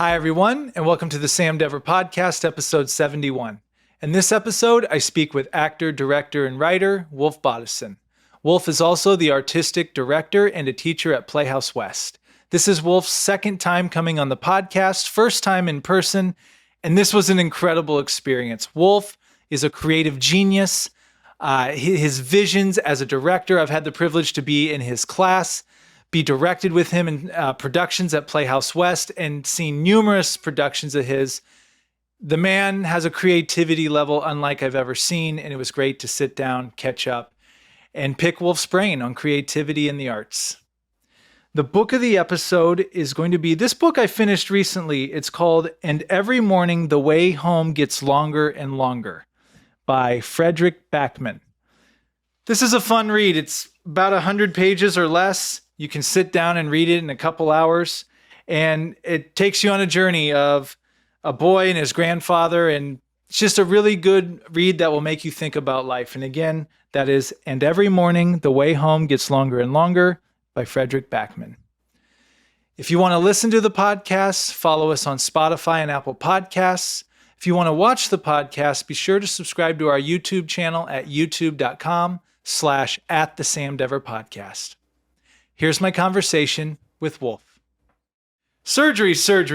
Hi, everyone, and welcome to the Sam Dever Podcast, episode 71. In this episode, I speak with actor, director, and writer Wolf Bodison. Wolf is also the artistic director and a teacher at Playhouse West. This is Wolf's second time coming on the podcast, first time in person, and this was an incredible experience. Wolf is a creative genius. His visions as a director, I've had the privilege to be in his class, be directed with him in productions at Playhouse West, and seen numerous productions of his. The man has a creativity level unlike I've ever seen, and it was great to sit down, catch up, and pick Wolf's brain on creativity in the arts. The book of the episode is going to be this book I finished recently. It's called And Every Morning the Way Home Gets Longer and Longer by Frederick Backman. This is a fun read. It's about 100 pages or less. You can sit down and read it in a couple hours, and it takes you on a journey of a boy and his grandfather, and it's just a really good read that will make you think about life. And again, that is And Every Morning the Way Home Gets Longer and Longer by Frederick Backman. If you want to listen to the podcast, follow us on Spotify and Apple Podcasts. If you want to watch the podcast, be sure to subscribe to our YouTube channel at youtube.com/@thesamdeverpodcast. Here's my conversation with Wolf. Surgery.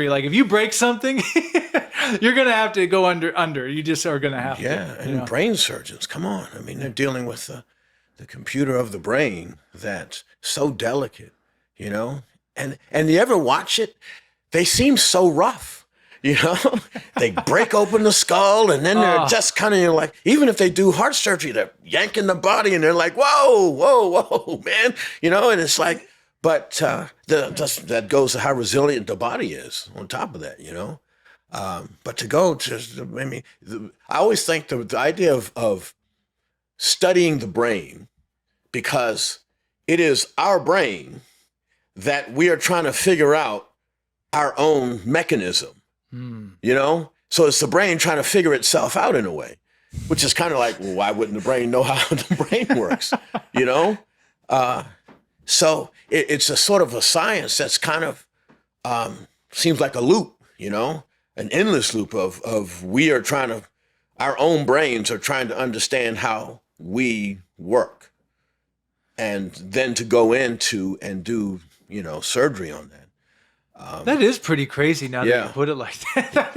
Like if you break something, you're going to have to go under. You just are going to have to. Yeah, and brain surgeons, come on. I mean, they're dealing with the computer of the brain that's so delicate, you know? And you ever watch it? They seem so rough, you know? They break open the skull and then they're just kind of like, even if they do heart surgery, they're yanking the body and they're like, whoa, man. You know, and it's like, but that goes to how resilient the body is on top of that, you know? But to go to, I mean, I always think the idea of studying the brain, because it is our brain that we are trying to figure out our own mechanism, you know? So it's the brain trying to figure itself out in a way, which is kind of like, well, why wouldn't the brain know how the brain works, you know? So it's a sort of a science that's kind of seems like a loop, you know, an endless loop of our own brains are trying to understand how we work, and then to go into and do, you know, surgery on that. That is pretty crazy now that you put it like that.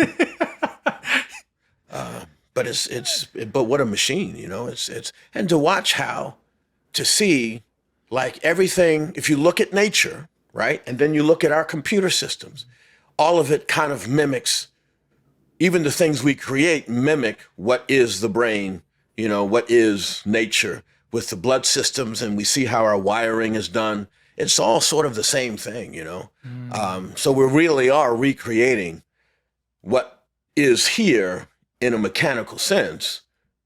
But what a machine, you know, it's and to watch to see like everything, if you look at nature, right? And then you look at our computer systems, all of it kind of mimics, even the things we create mimic what is the brain, you know, what is nature with the blood systems, and we see how our wiring is done. It's all sort of the same thing, you know? So we really are recreating what is here in a mechanical sense,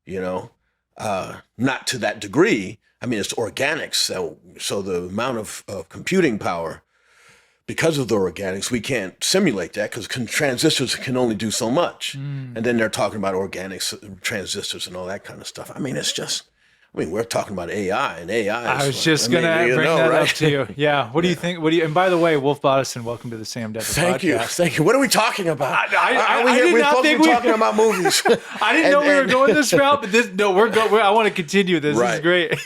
you know, not to that degree. I mean, it's organics. So the amount of computing power, because of the organics, we can't simulate that because transistors can only do so much. And then they're talking about organics, transistors and all that kind of stuff. I mean, we're talking about AI, and AI is, I was just going to bring that right? up to you. Yeah. What do you think? And by the way, Wolf Bodison, welcome to the Sam Dever Podcast. Thank you. What are we talking about? We're supposed to be talking about movies. I didn't know we were going this route, but I want to continue this. Right. This is great.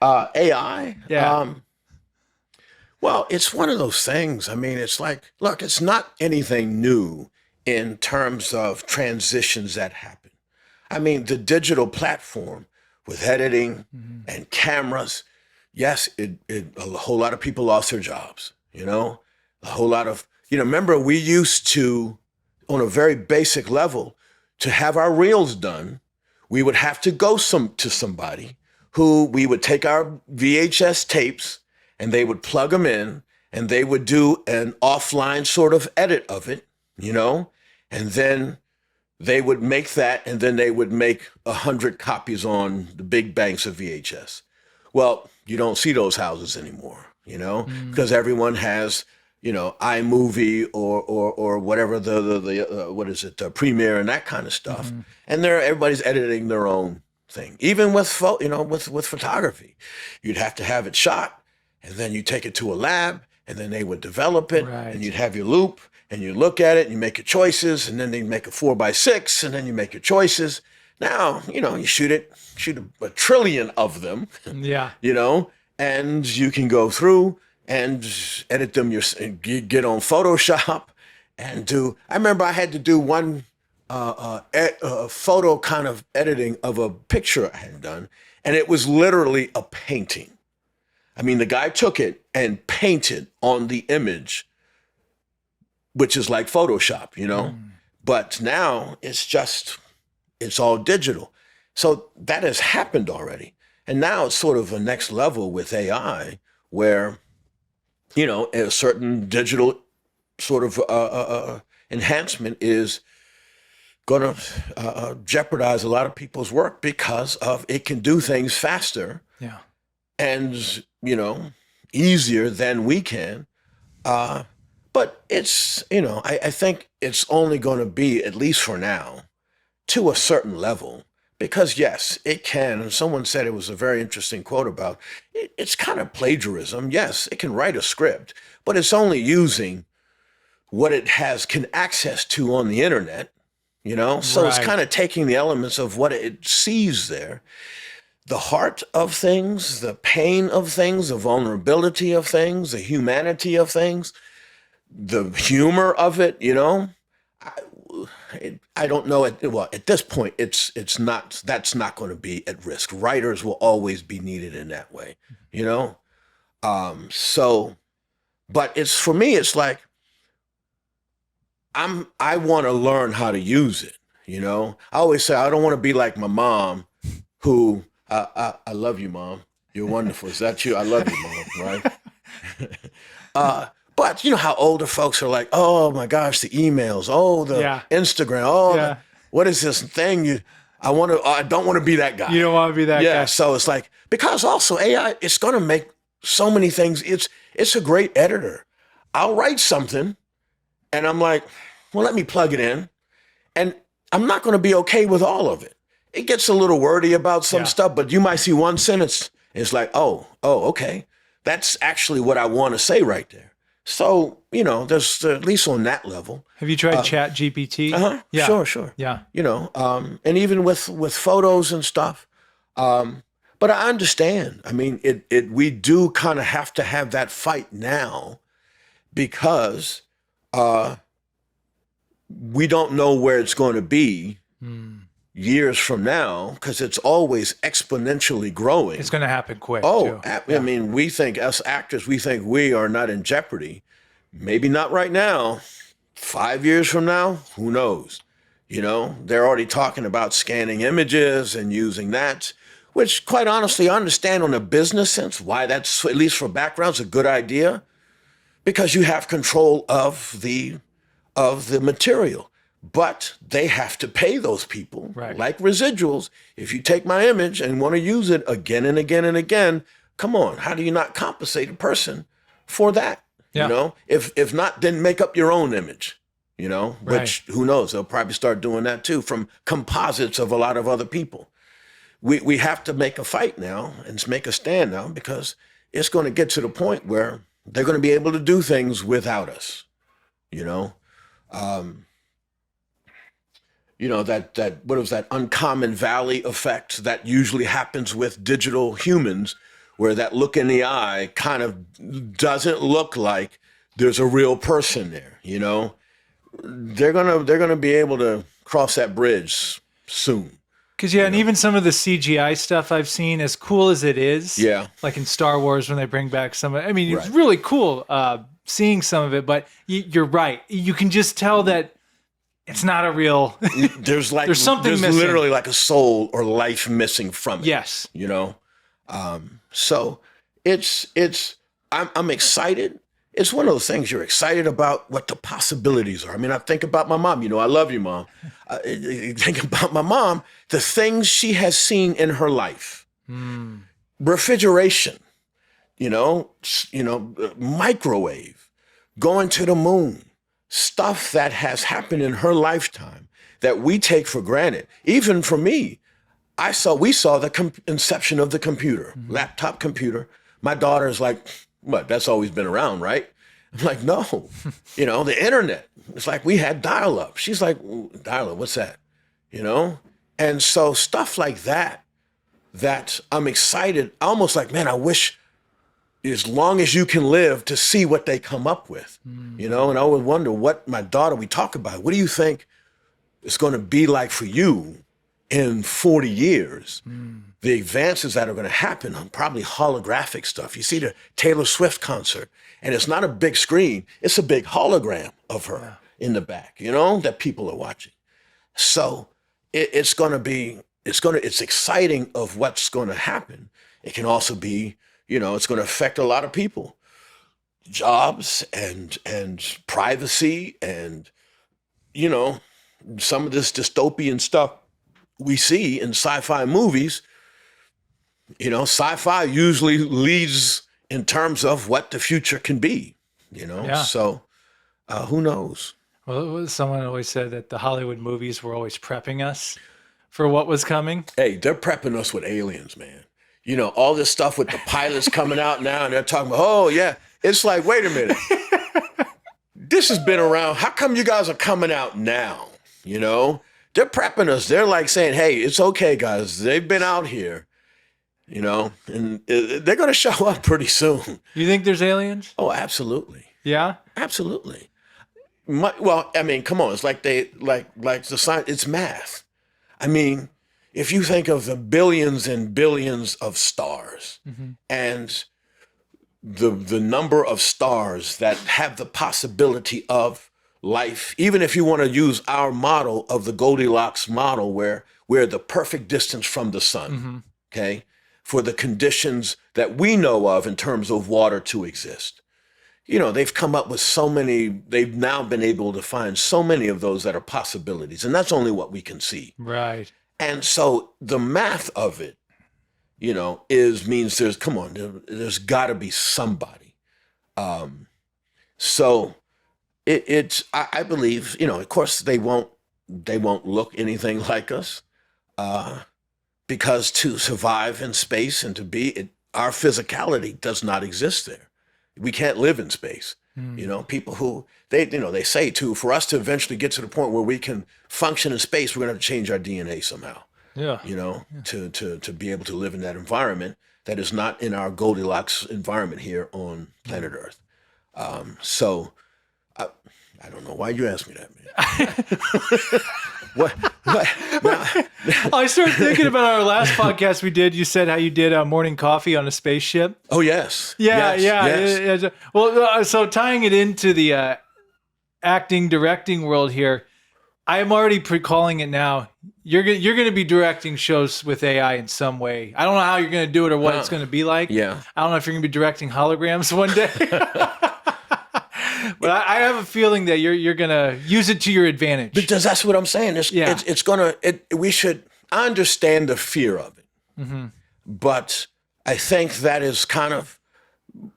AI? Yeah. Well, it's one of those things. I mean, it's like, look, it's not anything new in terms of transitions that happen. I mean, the digital platform with editing and cameras, yes, a whole lot of people lost their jobs, you know? A whole lot of, remember we used to, on a very basic level, to have our reels done, we would have to go to somebody who we would take our VHS tapes and they would plug them in and they would do an offline sort of edit of it, you know? And then they would make that, and then they would make 100 copies on the big banks of VHS. Well, you don't see those houses anymore, you know, because everyone has, iMovie or whatever the Premiere and that kind of stuff, and everybody's editing their own thing. Even with with photography, you'd have to have it shot, and then you take it to a lab, and then they would develop it, and you'd have your loop. and you look at it and you make your choices, and then you make a 4x6, and then you make your choices. Now, you shoot a trillion of them, Yeah. And you can go through and edit them, get on Photoshop and I remember I had to do one photo kind of editing of a picture I had done, and it was literally a painting. I mean, the guy took it and painted on the image, which is like Photoshop, But now it's all digital. So that has happened already. And now it's sort of a next level with AI where, a certain digital sort of enhancement is going to jeopardize a lot of people's work because of it can do things faster and, easier than we can. But it's, I think it's only going to be, at least for now, to a certain level. Because yes, it can. And someone said it was a very interesting quote about it's kind of plagiarism. Yes, it can write a script, but it's only using what it can access to on the internet, So It's kind of taking the elements of what it sees there, the heart of things, the pain of things, the vulnerability of things, the humanity of things, the humor of it, I don't know. At this point, that's not going to be at risk. Writers will always be needed in that way, but for me, it's like, I want to learn how to use it. I always say, I don't want to be like my mom who, I love you, Mom. You're wonderful. Is that you? I love you, Mom. Right. But you know how older folks are like, oh my gosh, the emails, the Instagram, what is this thing? I don't want to be that guy. You don't want to be that guy. Yeah, so it's like, because also AI, it's going to make so many things. It's a great editor. I'll write something and I'm like, well, let me plug it in. And I'm not going to be okay with all of it. It gets a little wordy about some stuff, but you might see one sentence. It's like, oh, okay. That's actually what I want to say right there. So, there's at least on that level. Have you tried Chat GPT? Yeah. Sure. Yeah. And even with photos and stuff. But I understand. I mean, we do kind of have to have that fight now because we don't know where it's going to be years from now because it's always exponentially growing. It's going to happen quick. I mean, we think us actors, we are not in jeopardy. Maybe not right now. 5 years from now, who knows? They're already talking about scanning images and using that, which quite honestly, I understand on a business sense why that's, at least for backgrounds, a good idea because you have control of the material. But they have to pay those people, like residuals. If you take my image and want to use it again and again and again, come on, how do you not compensate a person for that? Yeah. If not, then make up your own image, which who knows, they'll probably start doing that too from composites of a lot of other people. We have to make a fight now and make a stand now because it's going to get to the point where they're going to be able to do things without us, that what was that uncommon valley effect that usually happens with digital humans, where that look in the eye kind of doesn't look like there's a real person there. They're gonna be able to cross that bridge soon. Because and even some of the CGI stuff I've seen, as cool as it is, like in Star Wars when they bring back some of it, I mean, it's really cool seeing some of it. But you're right, you can just tell that. It's not a real. There's something missing. Literally like a soul or life missing from it. Yes. So I'm excited. It's one of those things you're excited about what the possibilities are. I mean, I think about my mom. I love you, Mom. I think about my mom, the things she has seen in her life. Refrigeration, microwave, going to the moon. Stuff that has happened in her lifetime that we take for granted. Even for me, we saw the inception of the computer, laptop computer. My daughter's like, what? That's always been around, right? I'm like, no, the internet. It's like we had dial-up. She's like, dial-up, what's that? You know? And so stuff like that I'm excited, almost like, man, I wish as long as you can live to see what they come up with, you know? And I would wonder what my daughter, we talk about, what do you think it's going to be like for you in 40 years? The advances that are going to happen on probably holographic stuff. You see the Taylor Swift concert, and it's not a big screen, it's a big hologram of her in the back, you know, that people are watching. So it's exciting of what's going to happen. It can also be, you know, it's going to affect a lot of people, jobs and privacy and, you know, some of this dystopian stuff we see in sci-fi movies. You know, sci-fi usually leads in terms of what the future can be, you know? Yeah. So who knows? Well, someone always said that the Hollywood movies were always prepping us for what was coming. Hey, they're prepping us with aliens, man. You know, all this stuff with the pilots coming out now, and they're talking about, oh, yeah. It's like, wait a minute. This has been around. How come you guys are coming out now? You know, they're prepping us. They're like saying, hey, it's okay, guys. They've been out here, you know, and they're going to show up pretty soon. You think there's aliens? Oh, absolutely. Yeah? Absolutely. Well, I mean, come on. It's like like the science, it's math. I mean, if you think of the billions and billions of stars and the number of stars that have the possibility of life, even if you want to use our model of the Goldilocks model, where we're the perfect distance from the sun, okay, for the conditions that we know of in terms of water to exist. You know, they've come up with so many, they've now been able to find so many of those that are possibilities, and that's only what we can see. Right. And so the math of it, you know, means there's got to be somebody. So I believe, you know, of course they won't look anything like us, because to survive in space and to be, our physicality does not exist there. We can't live in space. You know, people who they say too, for us to eventually get to the point where we can function in space, we're going to have to change our DNA somehow. Yeah. You know, to be able to live in that environment that is not in our Goldilocks environment here on planet Earth. So I don't know why you asked me that, man. What? I started thinking about our last podcast we did. You said how you did morning coffee on a spaceship. Oh, yes. Yeah, Yes. yeah. Well, so tying it into the acting, directing world here, I am already calling it now. You're going to be directing shows with AI in some way. I don't know how you're going to do it or what it's going to be like. Yeah. I don't know if you're going to be directing holograms one day. But I have a feeling that you're going to use it to your advantage. Because that's what I'm saying. I understand the fear of it. But I think that is kind of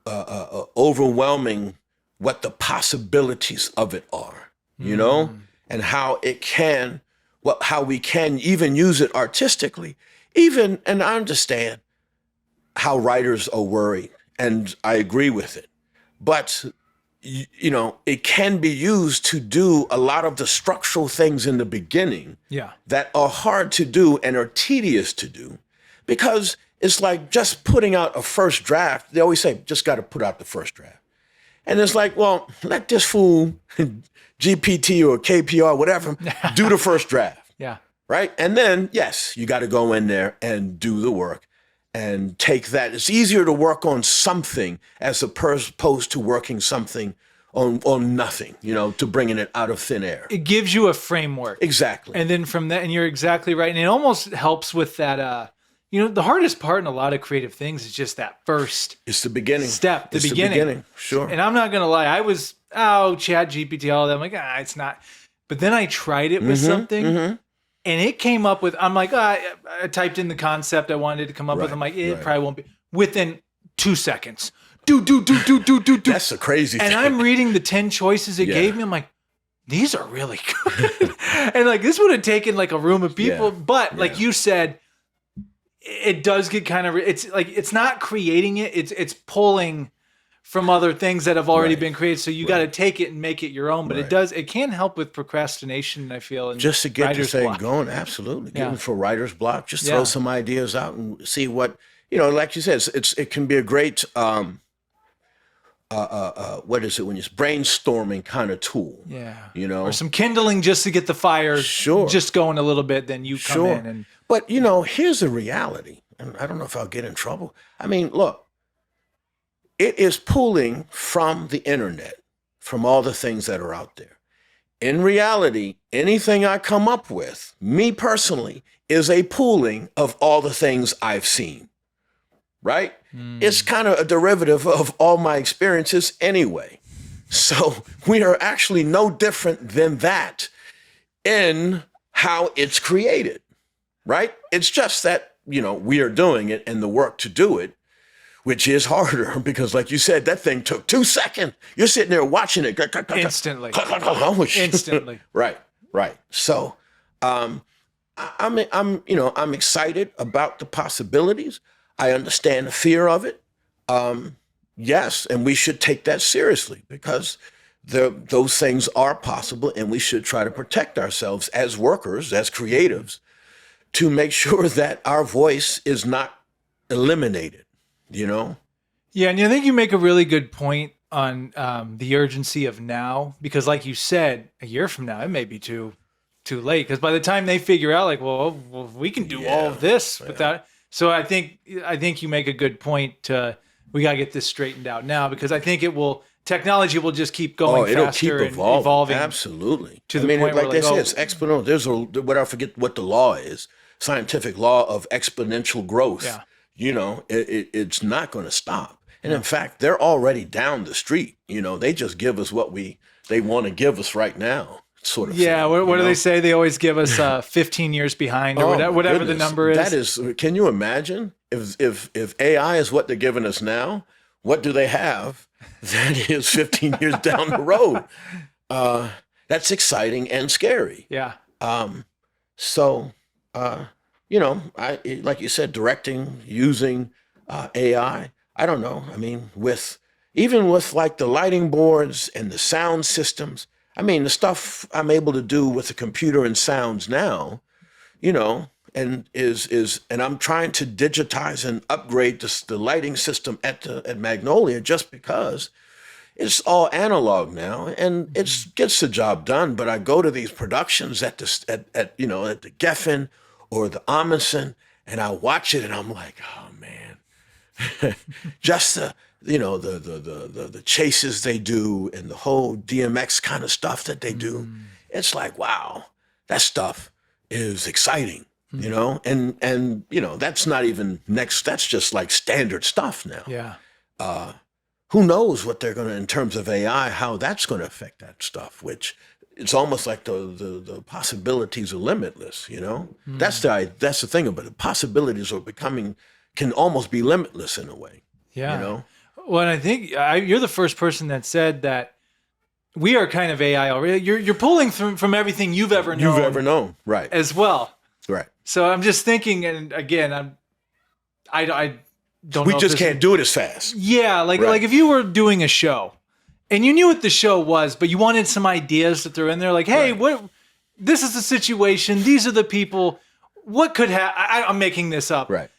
overwhelming what the possibilities of it are, you know, and how we can even use it artistically. And I understand how writers are worried, and I agree with it. But you know, it can be used to do a lot of the structural things in the beginning that are hard to do and are tedious to do, because it's like just putting out a first draft. They always say, just got to put out the first draft. And it's like, well, let this fool, GPT or KPR, whatever, do the first draft. Yeah. Right? And then, yes, you got to go in there and do the work and take that. It's easier to work on something as opposed to working something on nothing, you know, to bringing it out of thin air. It gives you a framework. Exactly. And then from that, and you're exactly right. And it almost helps with that, you know, the hardest part in a lot of creative things is just that first It's the beginning. Step, the beginning. Sure. And I'm not going to lie. I was, Chat GPT, all that. I'm like, it's not. But then I tried it with something. And it came up with, I'm like, I typed in the concept I wanted to come up with. I'm like, it probably won't be. Within 2 seconds. Do. That's a crazy thing. And I'm reading the 10 choices it gave me. I'm like, these are really good. And like, this would have taken like a room of people. But like you said, it does get kind of, it's like, it's not creating it. It's pulling from other things that have already Right. been created. So you got to take it and make it your own. But Right. it can help with procrastination, I feel, and Just to get this writer's thing block. going, absolutely. Yeah. Even for writer's block, just Yeah. throw some ideas out and see what, like you said, it can be a great, what is it when it's brainstorming kind of tool. Yeah. Or some kindling just to get the fire Sure. just going a little bit. Then you come Sure. in and But, here's the reality. And I don't know if I'll get in trouble. I mean, look, it is pulling from the internet, from all the things that are out there. In reality, anything I come up with, me personally, is a pooling of all the things I've seen, right? It's kind of a derivative of all my experiences anyway. So we are actually no different than that in how it's created, right? It's just that, we are doing it and the work to do it, which is harder because, like you said, that thing took 2 seconds. You're sitting there watching it instantly. Instantly. Right. So, I'm excited about the possibilities. I understand the fear of it. Yes, and we should take that seriously because those things are possible, and we should try to protect ourselves as workers, as creatives, to make sure that our voice is not eliminated. Yeah, and I think you make a really good point on the urgency of now, because like you said, a year from now, it may be too late. Because by the time they figure out, like, well we can do all of this without. So I think you make a good point. We got to get this straightened out now, because I think technology will just keep going it'll faster keep and evolving. Absolutely. To the point like where they say, it's exponential. There's I forget what the law is. Scientific law of exponential growth. Yeah. It's not going to stop. And in fact, they're already down the street. They just give us what they want to give us right now, sort of. Yeah. thing, What do they say? They always give us 15 years behind, or whatever the number is. That is. Can you imagine if AI is what they're giving us now? What do they have that is 15 years down the road? That's exciting and scary. Yeah. So, I like you said, directing using AI. I don't know. I mean, even with like the lighting boards and the sound systems. I mean, the stuff I'm able to do with the computer and sounds now, and and I'm trying to digitize and upgrade the lighting system at Magnolia just because it's all analog now, and it gets the job done. But I go to these productions at the Geffen or the Amundsen, and I watch it, and I'm like, oh man, just the chases they do and the whole DMX kind of stuff that they do. It's like, wow, that stuff is exciting, and that's not even that's just like standard stuff now. Yeah. Who knows what they're in terms of AI, how that's going to affect that stuff, which it's almost like the possibilities are limitless, That's the thing about it. The possibilities can almost be limitless in a way. Yeah. Well, and I think you're the first person that said that we are kind of AI already. You're pulling from everything you've ever known. Right. As well. Right. So I'm just thinking, and again, I don't know. We just can't do it as fast. Yeah, like if you were doing a show and you knew what the show was, but you wanted some ideas to throw in there, like, hey, this is the situation, these are the people, what could happen? I'm making this up. Right.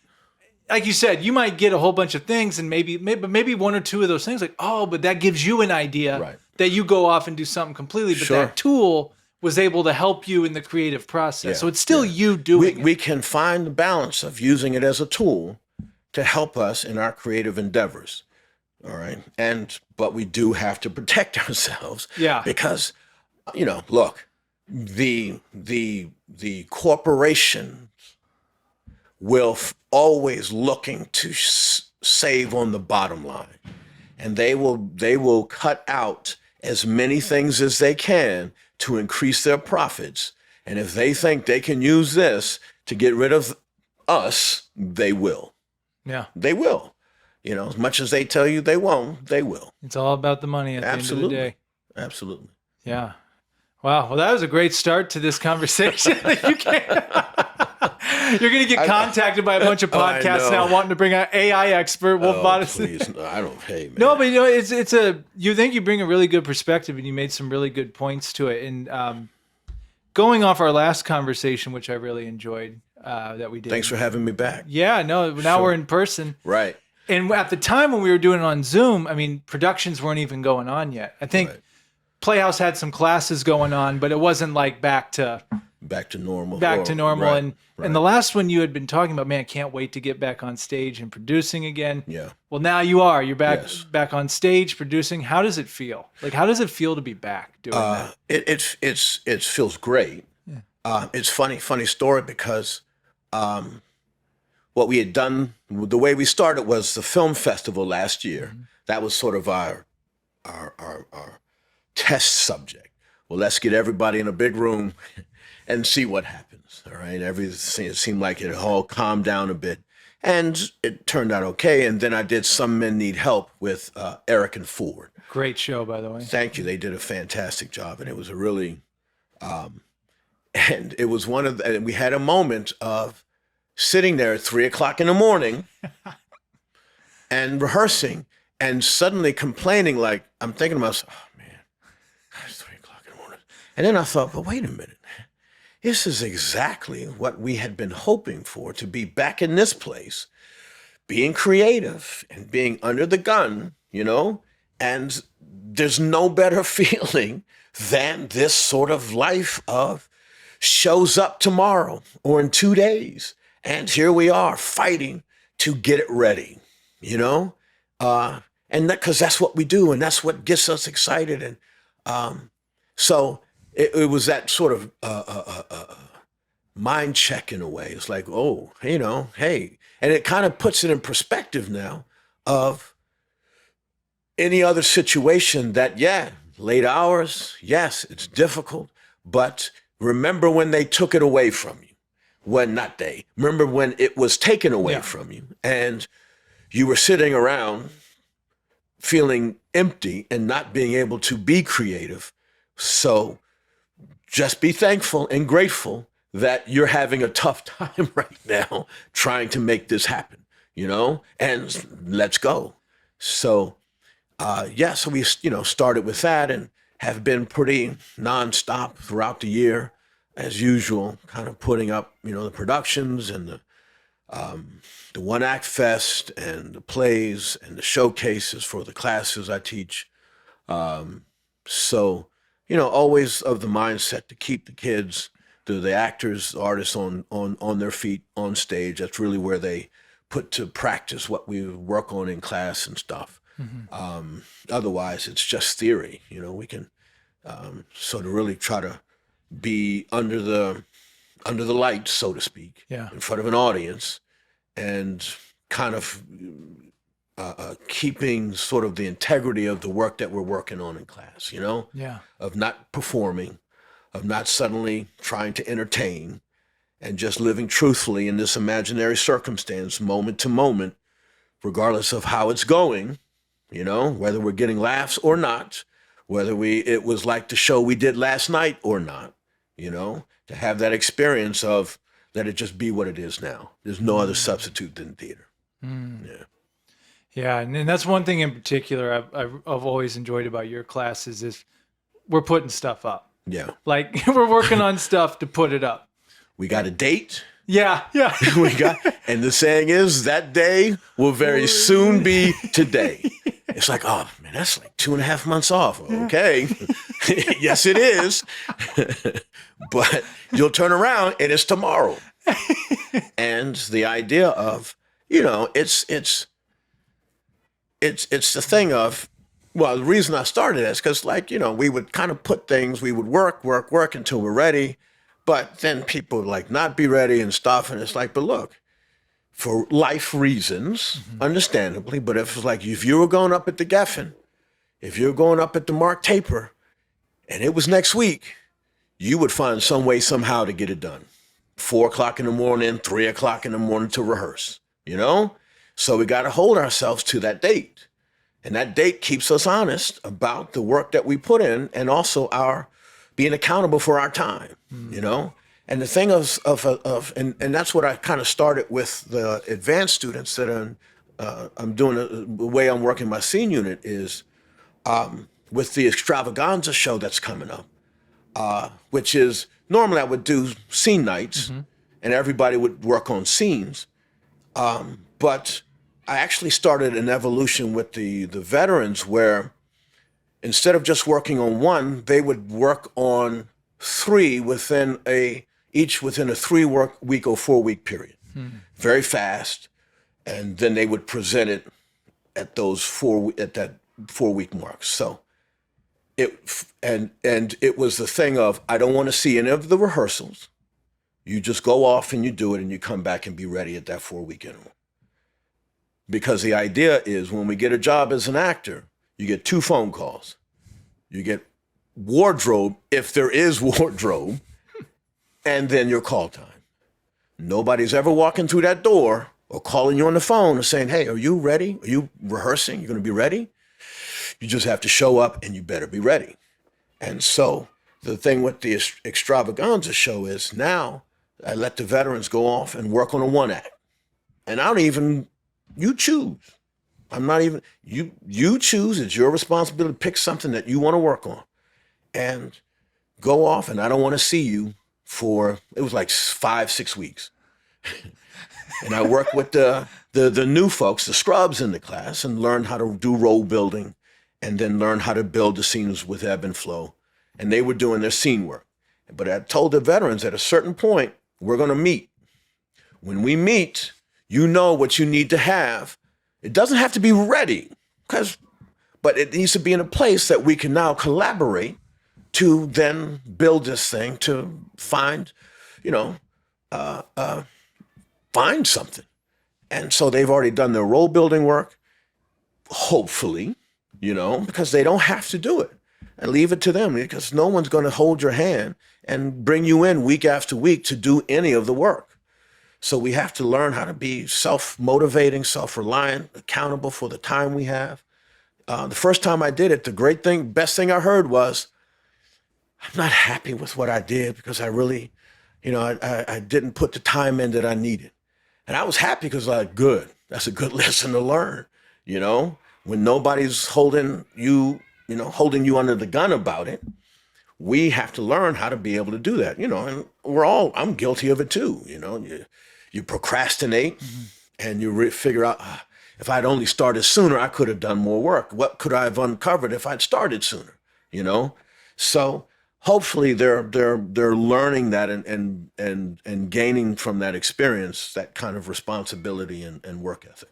Like you said, you might get a whole bunch of things, and maybe one or two of those things, like, but that gives you an idea that you go off and do something completely. But that tool was able to help you in the creative process. Yeah, so it's still you doing it. We can find the balance of using it as a tool to help us in our creative endeavors. All right. But we do have to protect ourselves. Yeah. Because, look, the corporations will always looking to save on the bottom line. And they will cut out as many things as they can to increase their profits. And if they think they can use this to get rid of us, they will. Yeah. They will. As much as they tell you they won't, they will. It's all about the money at the end of the day. Absolutely. Yeah. Wow. Well, that was a great start to this conversation. You can't. You're going to get contacted by a bunch of podcasts now wanting to bring an AI expert, Wolf Bodison. Please. No, I don't. Hey, man. No, but you know, you think you bring a really good perspective, and you made some really good points to it. And going off our last conversation, which I really enjoyed, that we did. Thanks for having me back. Yeah, no, now we're in person. Right. And at the time when we were doing it on Zoom, I mean, productions weren't even going on yet. I think Playhouse had some classes going on, but it wasn't like back to normal. Right. And the last one you had been talking about, man, can't wait to get back on stage and producing again. Yeah. Well, now you are. You're back Yes. back on stage producing. How does it feel? Like, how does it feel to be back doing that? It feels great. Yeah. It's funny story because what we had done, the way we started was the film festival last year. Mm-hmm. That was sort of our test subject. Well, let's get everybody in a big room and see what happens. All right. Everything, it seemed like it all calmed down a bit, and it turned out okay. And then I did Some Men Need Help with Eric and Ford. Great show, by the way. Thank you. They did a fantastic job, and it was a really, and it was and we had a moment of sitting there at 3:00 in the morning and rehearsing, and suddenly complaining, like, I'm thinking to myself, oh man, it's 3:00 in the morning. And then I thought, but wait a minute. This is exactly what we had been hoping for, to be back in this place, being creative and being under the gun, you know? And there's no better feeling than this sort of life of shows up tomorrow or in 2 days. And here we are fighting to get it ready, you know? And because that's what we do, and that's what gets us excited. And so it was that sort of mind check in a way. It's like, oh, you know, hey. And it kind of puts it in perspective now of any other situation that, yeah, late hours, yes, it's difficult, but remember when they took it away from you. Remember when it was taken away from you and you were sitting around feeling empty and not being able to be creative. So just be thankful and grateful that you're having a tough time right now trying to make this happen, you know, and let's go. So, so we, started with that and have been pretty nonstop throughout the year, as usual, kind of putting up, the productions and the One Act Fest and the plays and the showcases for the classes I teach. So, always of the mindset to keep the kids, the actors, the artists on their feet on stage. That's really where they put to practice what we work on in class and stuff. Mm-hmm. Otherwise, it's just theory. We can sort of really try to be under the light, so to speak, in front of an audience, and kind of keeping sort of the integrity of the work that we're working on in class, of not performing, of not suddenly trying to entertain, and just living truthfully in this imaginary circumstance, moment to moment, regardless of how it's going, whether we're getting laughs or not, whether it was like the show we did last night or not, to have that experience of let it just be what it is now. There's no other substitute than theater. Yeah. Yeah, and that's one thing in particular I've always enjoyed about your classes is we're putting stuff up. Yeah. Like we're working on stuff to put it up. We got a date. Yeah. And the saying is that day will very soon be today. It's like, oh man, that's like 2.5 months off. Okay. Yes, it is. But you'll turn around and it's tomorrow. And the idea of, it's the thing of, well, the reason I started is because, we would kind of put things, we would work until we're ready, but then people would not be ready and stuff. And it's like, but look, for life reasons, understandably, but if you were going up at the Geffen, if you were going up at the Mark Taper, and it was next week, you would find some way, somehow to get it done. 4:00 in the morning, 3:00 in the morning to rehearse, So we got to hold ourselves to that date. And that date keeps us honest about the work that we put in and also our being accountable for our time, And the thing and that's what I kind of started with the advanced students that I'm doing. The way I'm working my scene unit is with the extravaganza show that's coming up, which is normally I would do scene nights, and everybody would work on scenes. But I actually started an evolution with the veterans where instead of just working on one, they would work on three within a 3-week or 4-week period, very fast, and then they would present it at that 4-week mark. So it was the thing of I don't want to see any of the rehearsals. You just go off and you do it, and you come back and be ready at that 4-week interval. Because the idea is when we get a job as an actor, you get 2 phone calls. You get wardrobe, if there is wardrobe, and then your call time. Nobody's ever walking through that door or calling you on the phone and saying, hey, are you ready? Are you rehearsing? You're going to be ready? You just have to show up, and you better be ready. And so the thing with the extravaganza show is now I let the veterans go off and work on a 1-act. And you choose. I'm not even, you choose. It's your responsibility to pick something that you want to work on and go off. And I don't want to see you for, it was like 5-6 weeks. And I worked with the new folks, the scrubs in the class, and learned how to do role building and then learn how to build the scenes with ebb and flow. And they were doing their scene work. But I told the veterans at a certain point, we're going to meet. When we meet, you know what you need to have. It doesn't have to be ready, but it needs to be in a place that we can now collaborate to then build this thing to find something. And so they've already done their role building work, hopefully, because they don't have to do it. And leave it to them, because no one's going to hold your hand and bring you in week after week to do any of the work. So we have to learn how to be self-motivating, self-reliant, accountable for the time we have. The first time I did it, the best thing I heard was, I'm not happy with what I did because I really, I didn't put the time in that I needed. And I was happy because good, that's a good lesson to learn, when nobody's holding you under the gun about it. We have to learn how to be able to do that, and I'm guilty of it too, You procrastinate, and you figure out, if I'd only started sooner, I could have done more work. What could I have uncovered if I'd started sooner? So hopefully they're learning that and gaining from that experience that kind of responsibility and work ethic.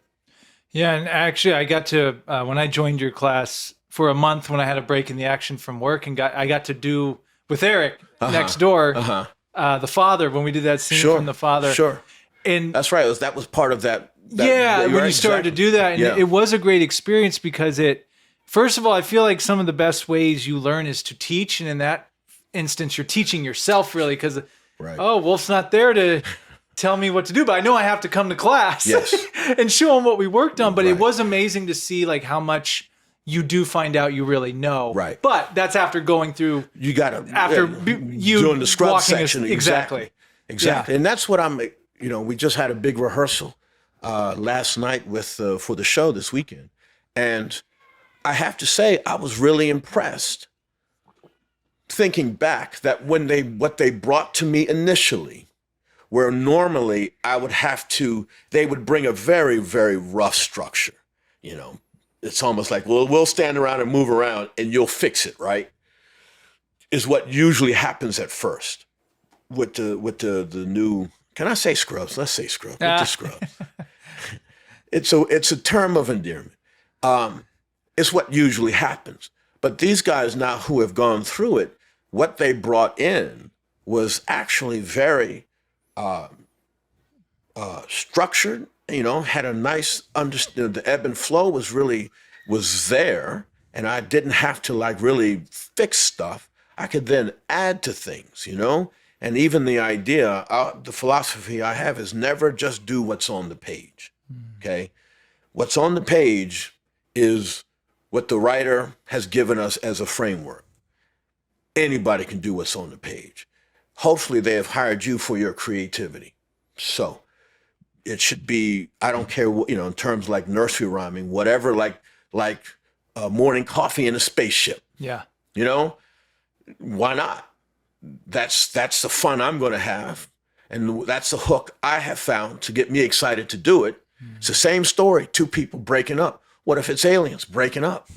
Yeah, and actually, I got to when I joined your class for a month when I had a break in the action from work, and I got to do with Eric next door, the father, when we did that scene from the father. Sure. And that's right. That was part of that. When you started to do that, and it was a great experience because first of all, I feel like some of the best ways you learn is to teach, and in that instance, you're teaching yourself really because, Wolf's not there to tell me what to do, but I know I have to come to class and show him what we worked on. But it was amazing to see how much you do find out you really know. Right. But that's after going through. You got to you doing the scrub section. Exactly. Yeah. And that's what we just had a big rehearsal last night for the show this weekend. And I have to say, I was really impressed thinking back that what they brought to me initially, where normally they would bring a very, very rough structure. It's almost like, well, we'll stand around and move around and you'll fix it, right? Is what usually happens at first with the new. Can I say scrubs? Let's say scrubs. With the scrubs. It's a term of endearment. It's what usually happens. But these guys now who have gone through it, what they brought in was actually very structured. Had a nice understanding. The ebb and flow was there, and I didn't have to really fix stuff. I could then add to things, And even the idea, the philosophy I have is never just do what's on the page, okay? What's on the page is what the writer has given us as a framework. Anybody can do what's on the page. hopefully they have hired you for your creativity. So it should be, I don't care what, in terms like nursery rhyming, whatever, like morning coffee in a spaceship. Yeah. Why not? That's the fun I'm going to have. And that's the hook I have found to get me excited to do it. It's the same story, two people breaking up. What if it's aliens breaking up,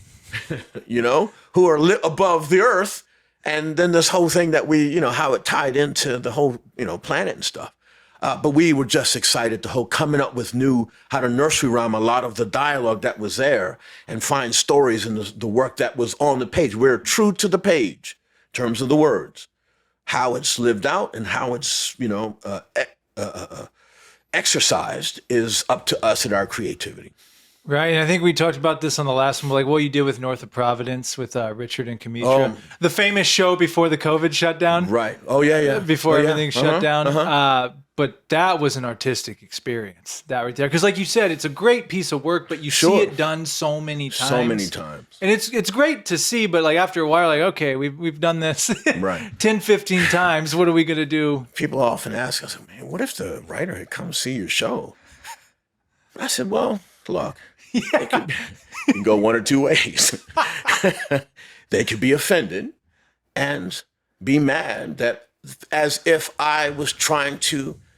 who are lit above the earth? And then this whole thing that we, how it tied into the whole, planet and stuff. But we were just excited to coming up with how to nursery rhyme a lot of the dialogue that was there and find stories in the work that was on the page. We're true to the page in terms of the words, how it's lived out and how it's, exercised is up to us and our creativity. Right. And I think we talked about this on the last one, like what you did with North of Providence with Richard and Kamitra. The famous show before the COVID shutdown. Right. Oh, yeah. Before everything shut down. But that was an artistic experience, that right there. Because like you said, it's a great piece of work, but you see it done so many times. So many times. And it's great to see, but like after a while, like, okay, we've done this right. 10, 15 times. What are we going to do? People often ask us, man, what if the writer had come see your show? I said, well, look. It can go one or two ways. They could be offended and be mad that as if I was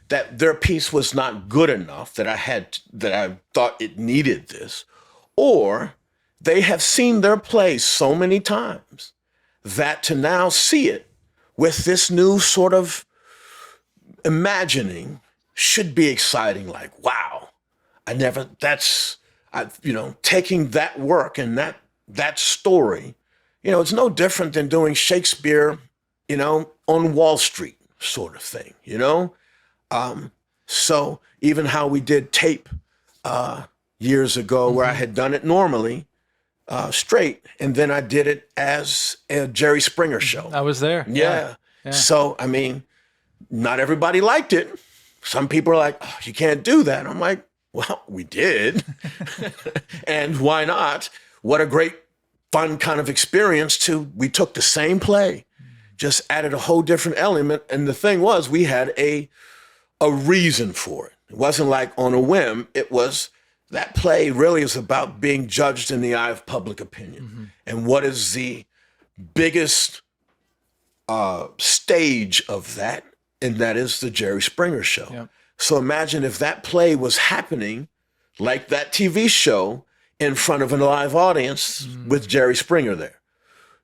that their piece was not good enough, that I thought it needed this. Or they have seen their play so many times that to now see it with this new sort of imagining should be exciting. Like, wow, taking that work and that story, it's no different than doing Shakespeare, on Wall Street sort of thing, So even how we did tape years ago where I had done it normally, straight, and then I did it as a Jerry Springer show. I was there. Yeah. So, not everybody liked it. Some people are like, oh, you can't do that. I'm like, well, we did. And why not? What a great, fun kind of experience we took the same play, just added a whole different element. And the thing was, we had a reason for it. It wasn't like on a whim. It was, that play really is about being judged in the eye of public opinion. Mm-hmm. And what is the biggest stage of that? And that is the Jerry Springer show. Yep. So imagine if that play was happening like that TV show in front of a live audience with Jerry Springer there,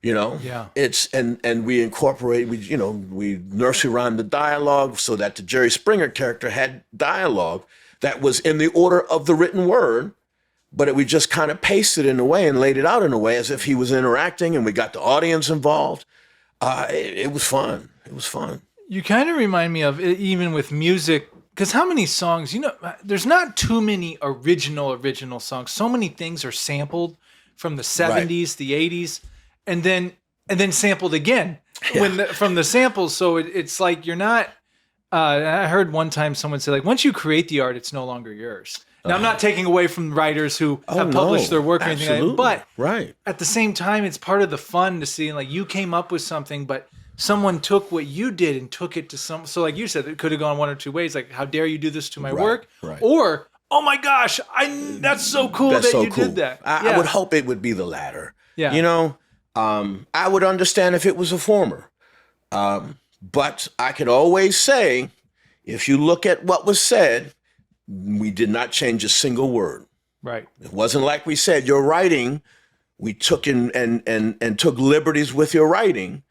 Yeah. It's, and we incorporate, we nursery rhyme the dialogue so that the Jerry Springer character had dialogue that was in the order of the written word, but we just kind of pasted it in a way and laid it out in a way as if he was interacting and we got the audience involved. It was fun. It was fun. You kind of remind me of, even with music, because how many songs, there's not too many original songs. So many things are sampled from the 70s, right. The 80s, and then sampled again from the samples. So it's like you're not, I heard one time someone say, like, once you create the art, it's no longer yours. Now, I'm not taking away from writers who have published their work or anything like that, but right. At the same time, it's part of the fun to see, like, you came up with something, but someone took what you did and took it to so like you said, it could have gone one or two ways. Like, how dare you do this to my work? Right. Or, oh my gosh, that's so cool did that. I would hope it would be the latter. Yeah. I would understand if it was a former. But I could always say, if you look at what was said, we did not change a single word. Right. It wasn't like we said, your writing, we took and took liberties with your writing.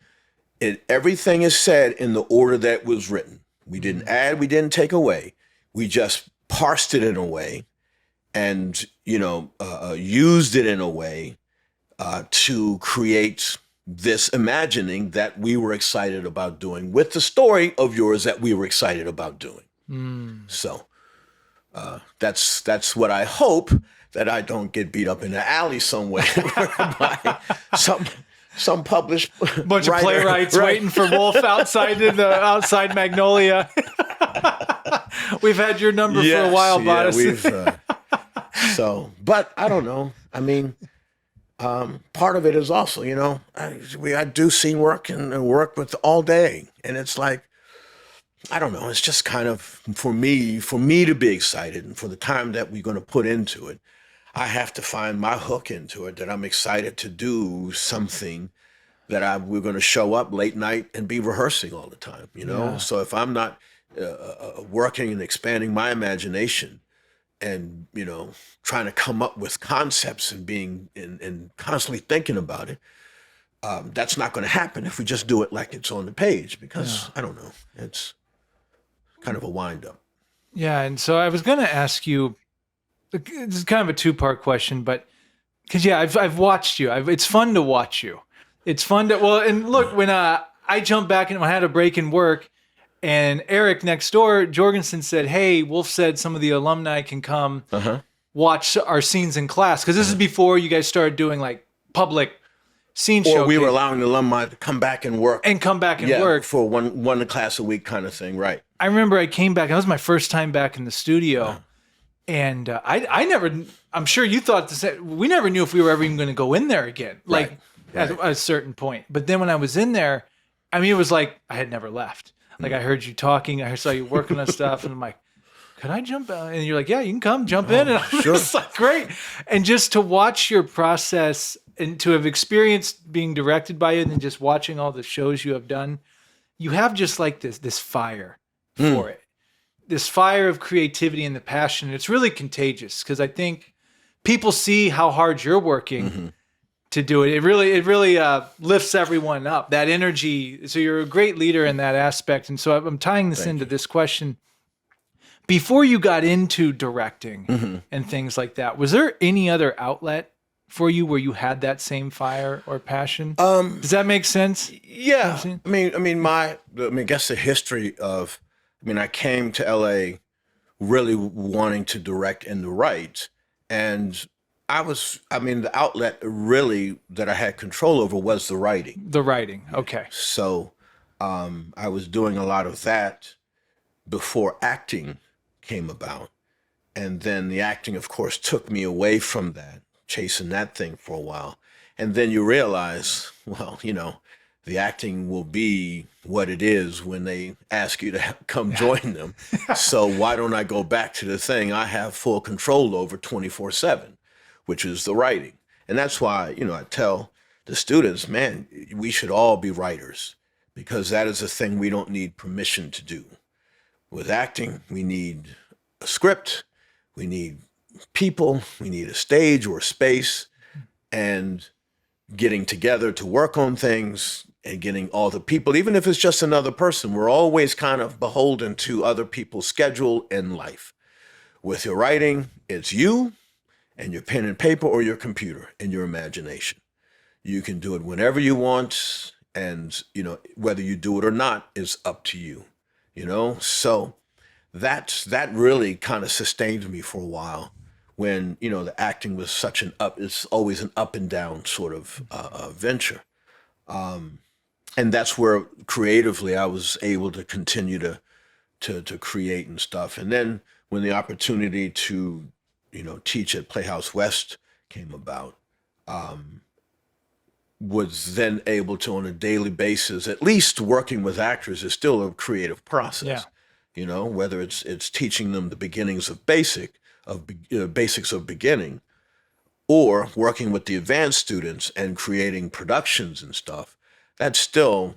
Everything is said in the order that was written. We didn't add, we didn't take away. We just parsed it in a way and, used it in a way to create this imagining that we were excited about doing with the story of yours that we were excited about doing. So that's what I hope, that I don't get beat up in the alley somewhere by some published bunch writer, of playwrights waiting for Wolf outside Magnolia. We've had your number for a while, Bodison. But I don't know. Part of it is also, I do scene work and work with all day, and it's like I don't know. It's just kind of for me to be excited and for the time that we're going to put into it. I have to find my hook into it, that I'm excited to do something we're going to show up late night and be rehearsing all the time, you know? Yeah. So if I'm not working and expanding my imagination and, you know, trying to come up with concepts and being and constantly thinking about it, that's not going to happen if we just do it like it's on the page, because I don't know, it's kind of a wind up. Yeah. And so I was going to ask you, this is kind of a two-part question, but because I've watched you. It's fun to watch you. It's fun to, well, and look, when I jumped back and I had a break in work, and Eric next door, Jorgensen, said, "Hey, Wolf said some of the alumni can come watch our scenes in class." Because this is before you guys started doing like public scene show. Or we were allowing the alumni to come back and work. Work. For one class a week kind of thing, right. I remember I came back. That was my first time back in the studio. And I never, I'm sure you thought the same. We never knew if we were ever even going to go in there again, like at a certain point. But then when I was in there, I mean, it was like I had never left. Like I heard you talking, I saw you working on stuff, and I'm like, could I jump out? And you're like, yeah, you can come, jump in. And I'm just like, great. And just to watch your process and to have experienced being directed by you and then just watching all the shows you have done, you have just like this fire for it. This fire of creativity and the passion. It's really contagious because I think people see how hard you're working to do it. It really lifts everyone up, that energy. So you're a great leader in that aspect. And so I'm tying this into this question. Before you got into directing and things like that, was there any other outlet for you where you had that same fire or passion? Does that make sense? Yeah. I guess the history of, I came to LA really wanting to direct and to write. And the outlet really that I had control over was the writing. The writing. Okay. So I was doing a lot of that before acting came about. And then the acting, of course, took me away from that, chasing that thing for a while. And then you realize, well, you know, the acting will be what it is when they ask you to come join them. So why don't I go back to the thing I have full control over 24/7, which is the writing. And that's why, you know, I tell the students, man, we should all be writers because that is a thing we don't need permission to do. With acting, we need a script, we need people, we need a stage or a space, and getting together to work on things and getting all the people, even if it's just another person, we're always kind of beholden to other people's schedule and life. With your writing, it's you and your pen and paper or your computer and your imagination. You can do it whenever you want, and, you know, whether you do it or not is up to you, you know? So that really kind of sustained me for a while when, you know, the acting was such it's always an up and down sort of venture. And that's where creatively I was able to continue to create and stuff. And then when the opportunity to, you know, teach at Playhouse West came about, was then able to, on a daily basis, at least working with actors is still a creative process. Yeah. You know, whether it's teaching them the beginnings of basics of beginning, or working with the advanced students and creating productions and stuff. That's still,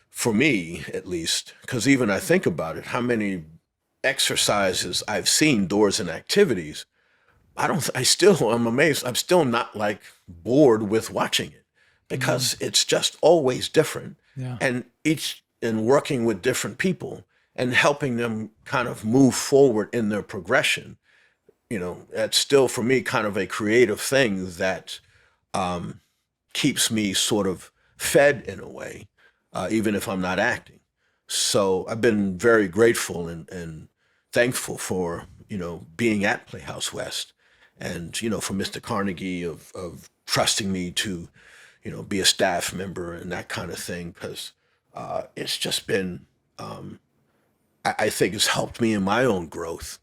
for me at least, because even I think about it, how many exercises I've seen, doors and activities, I'm amazed. I'm still not like bored with watching it because it's just always different. Yeah. And working with different people and helping them kind of move forward in their progression. You know, that's still for me kind of a creative thing that keeps me sort of fed in a way, even if I'm not acting. So I've been very grateful and thankful for, you know, being at Playhouse West and, you know, for Mr. Carnegie of trusting me to, you know, be a staff member and that kind of thing. Because it's just been, I think it's helped me in my own growth.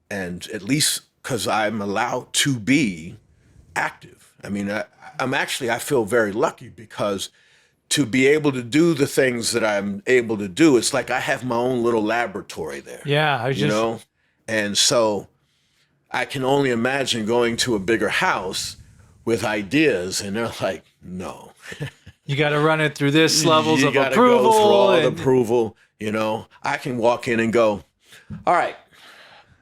And at least because I'm allowed to be active. I mean, I feel very lucky because to be able to do the things that I'm able to do, it's like I have my own little laboratory there. Yeah, I was you just know? And so I can only imagine going to a bigger house with ideas, and they're like, no. you got to run it through this levels You of gotta approval. go through all the and- approval, you know? I can walk in and go, all right,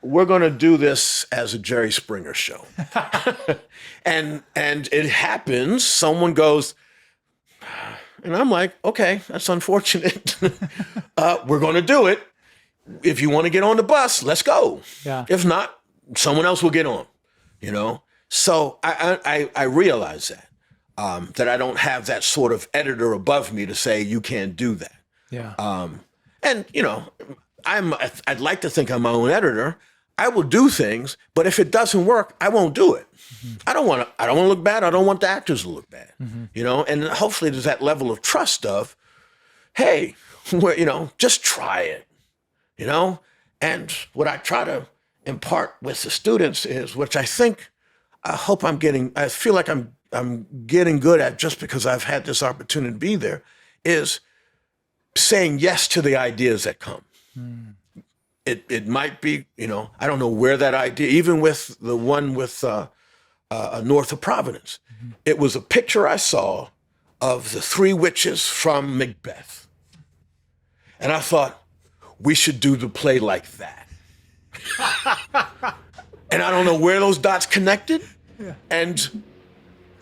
we're going to do this as a Jerry Springer show. and it happens. Someone goes, and I'm like, okay, that's unfortunate. We're going to do it. If you want to get on the bus, let's go. Yeah. If not, someone else will get on, you know? So I realize that I don't have that sort of editor above me to say, you can't do that. Yeah. And, you know, I'd like to think I'm my own editor. I will do things, but if it doesn't work, I won't do it. Mm-hmm. I don't want to look bad. I don't want the actors to look bad, you know? And hopefully there's that level of trust of, hey, you know, just try it, you know? And what I try to impart with the students is, which I feel like I'm getting good at just because I've had this opportunity to be there, is saying yes to the ideas that come. It might be, you know, I don't know where that idea, even with the one with North of Providence, it was a picture I saw of the three witches from Macbeth. And I thought, we should do the play like that. And I don't know where those dots connected. Yeah. And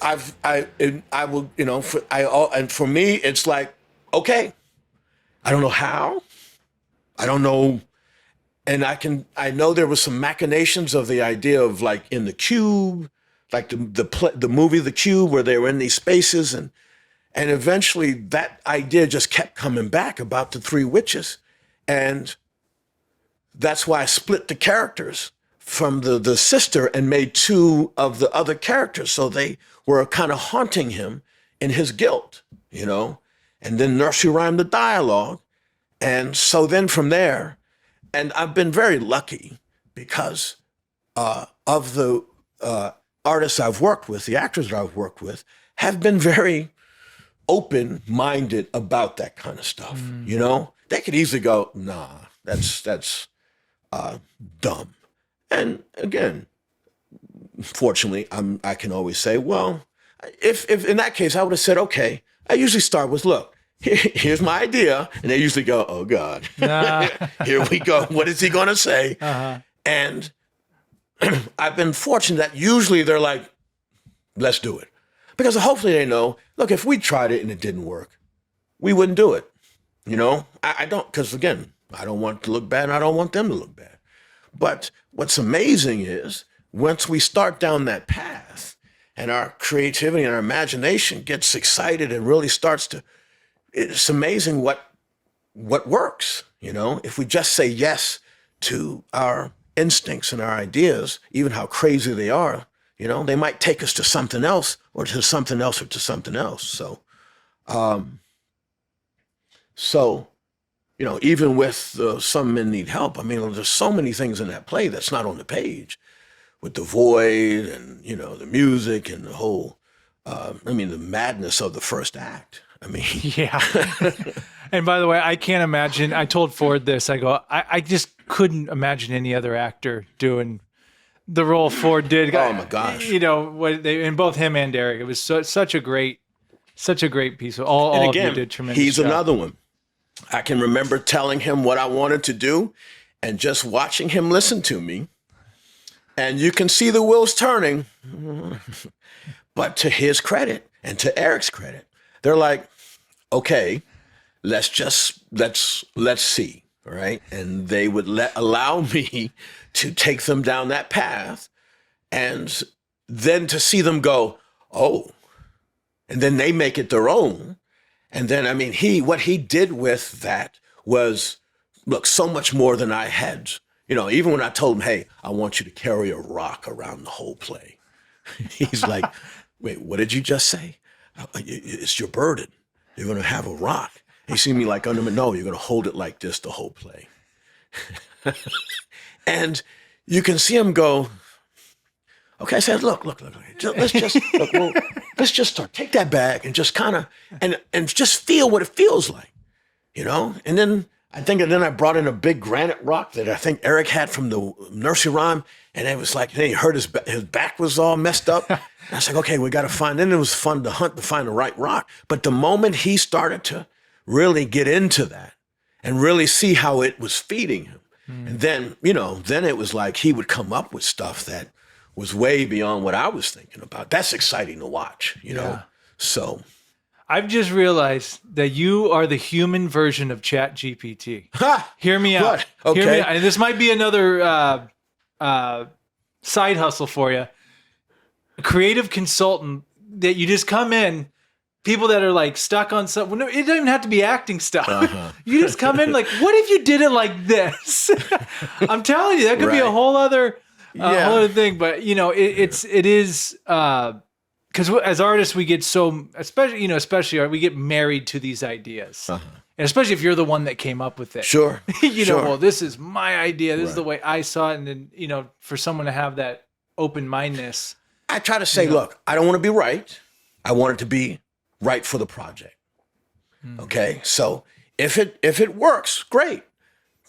I will, you know, for me, it's like, okay, I don't know how, I don't know. And I know there was some machinations of the idea of like in the Cube, like the movie The Cube, where they were in these spaces, and eventually that idea just kept coming back about the three witches, and that's why I split the characters from the sister and made two of the other characters, so they were kind of haunting him in his guilt, you know, and then nursery rhyme the dialogue, and so then from there. And I've been very lucky because of the artists I've worked with, the actors that I've worked with, have been very open-minded about that kind of stuff. You know, they could easily go, nah, that's dumb. And again, fortunately, I can always say, well, if in that case, I would have said, okay. I usually start with, look, here's my idea. And they usually go, oh, God, here we go. What is he going to say? Uh-huh. And I've been fortunate that usually they're like, let's do it. Because hopefully they know, look, if we tried it and it didn't work, we wouldn't do it. You know, I don't, because again, I don't want it to look bad and I don't want them to look bad. But what's amazing is once we start down that path and our creativity and our imagination gets excited and really starts to, it's amazing what works, you know, if we just say yes to our instincts and our ideas, even how crazy they are, you know, they might take us to something else or to something else or to something else. So, you know, even with Some Men Need Help, I mean, there's so many things in that play that's not on the page with the void and, you know, the music and the whole, the madness of the first act. I mean, yeah. And by the way, I can't imagine. I told Ford this. I go, I just couldn't imagine any other actor doing the role Ford did. Oh my gosh! You know what? In both him and Derek, it was such a great piece. All of you did tremendous. He's job. Another one. I can remember telling him what I wanted to do, and just watching him listen to me. And you can see the wheels turning. But to his credit and to Eric's credit, they're like, okay, let's see, all right? And they would allow me to take them down that path, and then to see them go, oh, and then they make it their own. And then, I mean, what he did with that was, look, so much more than I had. You know, even when I told him, hey, I want you to carry a rock around the whole play. He's like, wait, what did you just say? It's your burden. You're going to have a rock. And you see me like, no, you're going to hold it like this the whole play. And you can see him go, okay, I said, look, let's just, look, let's just start. Take that bag and just kind of, and just feel what it feels like, you know? And then I brought in a big granite rock that I think Eric had from the nursery rhyme. And it was like, hey, he hurt his back was all messed up. And I was like, okay, we got to find, then it was fun to hunt to find the right rock. But the moment he started to really get into that and really see how it was feeding him, and then, then it was like he would come up with stuff that was way beyond what I was thinking about. That's exciting to watch, you know? So I've just realized that you are the human version of Chat GPT. Hear me out. What? Okay. Hear me out. And this might be another side hustle for you. A creative consultant that you just come in, people that are like stuck on something. No, it doesn't even have to be acting stuff. You just come in like, what if you did it like this? I'm telling you, that could be a whole other whole other thing. But it is because as artists, we get so, especially we get married to these ideas. And especially if you're the one that came up with it. Sure. Well, this is my idea. This is the way I saw it. And then, for someone to have that open-mindedness. I try to say, look, I don't want to be right. I want it to be right for the project. Okay. So if it works, great.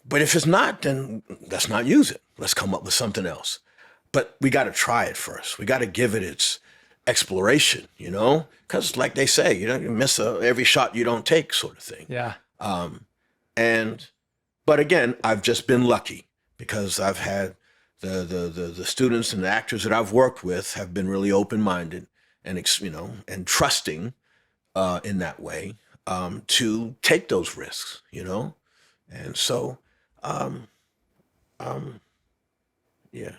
But if it's not, then let's not use it. Let's come up with something else. But we got to try it first. We got to give it its exploration, because like they say, you miss every shot you don't take, sort of thing. Yeah. But again, I've just been lucky because I've had the students and the actors that I've worked with have been really open-minded and trusting in that way to take those risks, and so yeah.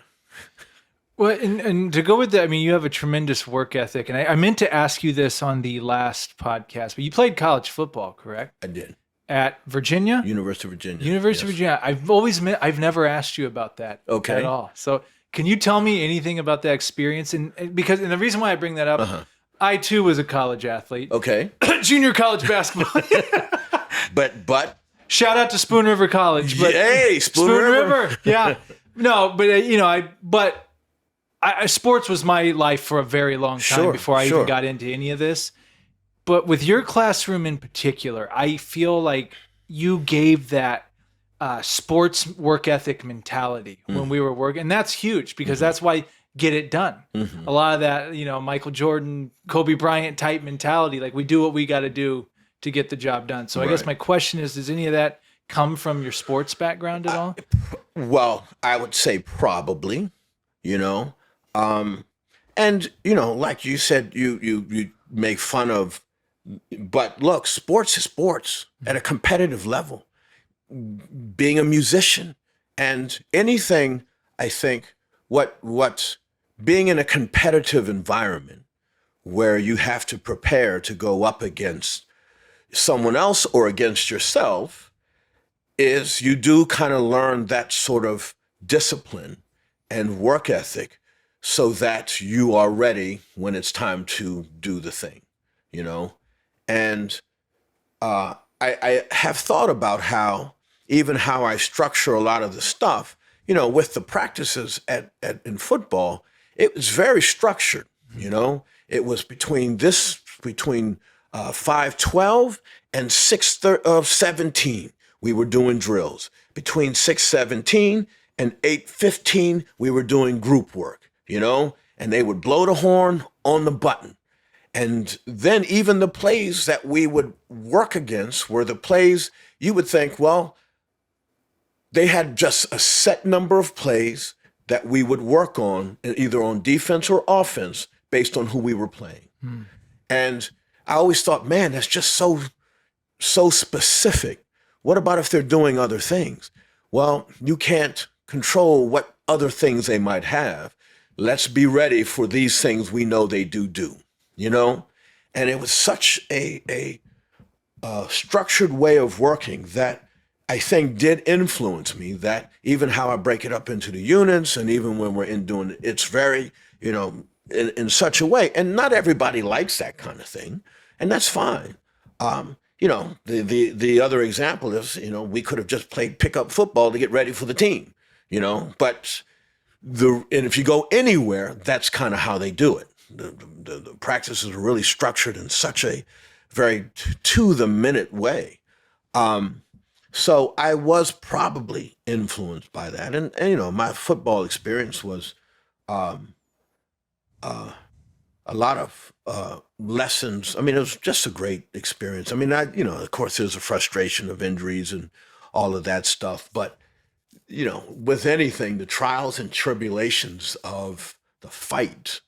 Well, and to go with that, I mean, you have a tremendous work ethic, and I meant to ask you this on the last podcast, but you played college football, correct? I did. At Virginia? University of Virginia. University of Virginia. I've never asked you about that at all. So can you tell me anything about that experience? And the reason why I bring that up, I too was a college athlete. Okay. Junior college basketball. But shout out to Spoon River College. But hey, Spoon River. Yeah. No, but sports was my life for a very long time before I even got into any of this. But with your classroom in particular, I feel like you gave that sports work ethic mentality when we were working. And that's huge because that's why get it done. A lot of that, Michael Jordan, Kobe Bryant type mentality, like we do what we got to do to get the job done. So I guess my question is, does any of that come from your sports background at all? Well, I would say probably, and, like you said, you make fun of, but look, sports is sports at a competitive level. Being a musician and anything, I think, what being in a competitive environment where you have to prepare to go up against someone else or against yourself is you do kind of learn that sort of discipline and work ethic so that you are ready when it's time to do the thing, And I have thought about how I structure a lot of the stuff, with the practices in football, it was very structured, It was between 5:12 and 6:17, we were doing drills. Between 6:17 and 8:15, we were doing group work, and they would blow the horn on the button. And then even the plays that we would work against were the plays you would think, well, they had just a set number of plays that we would work on, either on defense or offense, based on who we were playing. And I always thought, man, that's just so specific. What about if they're doing other things? Well, you can't control what other things they might have. Let's be ready for these things we know they do. And it was such a structured way of working that I think did influence me, that even how I break it up into the units and even when we're doing it, it's very, in such a way. And not everybody likes that kind of thing. And that's fine. The other example is, we could have just played pickup football to get ready for the team, but and if you go anywhere, that's kind of how they do it. The practices are really structured in such a very to the minute way. So I was probably influenced by that, and you know, my football experience was a lot of lessons. I mean, it was just a great experience. I mean, you know, of course, there's a frustration of injuries and all of that stuff, but you know, with anything, the trials and tribulations of the fight,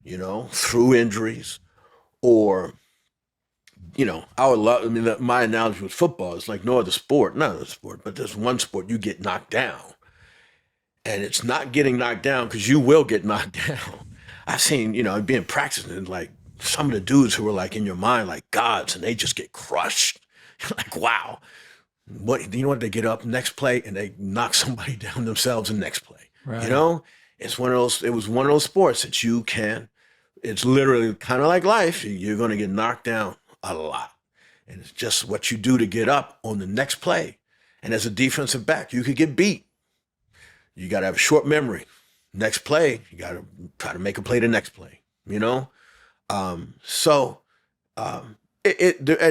you know, through injuries, or you know, our love. I mean, my analogy with football is like no other sport, not other sport, but there's one sport you get knocked down, and it's not getting knocked down because you will get knocked down. I've seen, you know, being practicing, and like some of the dudes who were like in your mind like gods, and they just get crushed. You're like, wow. What, you know what? They get up next play and they knock somebody down themselves in next play. Right. You know, it's one of those. It was one of those sports that you can. It's literally kind of like life. You're going to get knocked down a lot, and it's just what you do to get up on the next play. And as a defensive back, you could get beat. You got to have a short memory. Next play, you got to try to make a play the next play. You know, I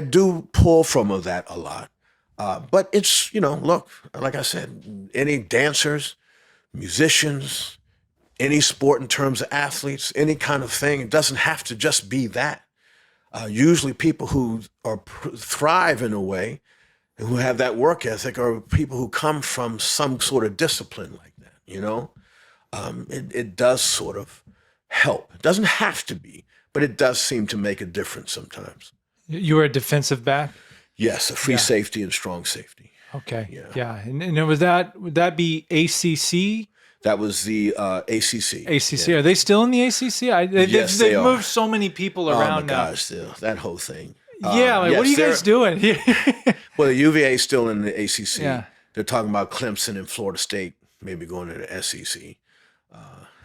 do pull from that a lot. But it's, you know, look, like I said, any dancers, musicians, any sport in terms of athletes, any kind of thing, it doesn't have to just be that. Usually people who thrive in a way, who have that work ethic, are people who come from some sort of discipline like that, you know? It does sort of help. It doesn't have to be, but it does seem to make a difference sometimes. You were a defensive back? Yes, a free safety and strong safety. Okay. Yeah. And would that be ACC? That was the ACC. ACC. Yeah. Are they still in the ACC? Yes, they've they moved are. so many people around my now. gosh, that whole thing. Yeah, like, yes, what are you guys doing? Well, the UVA is still in the ACC. Yeah. They're talking about Clemson and Florida State maybe going to the SEC.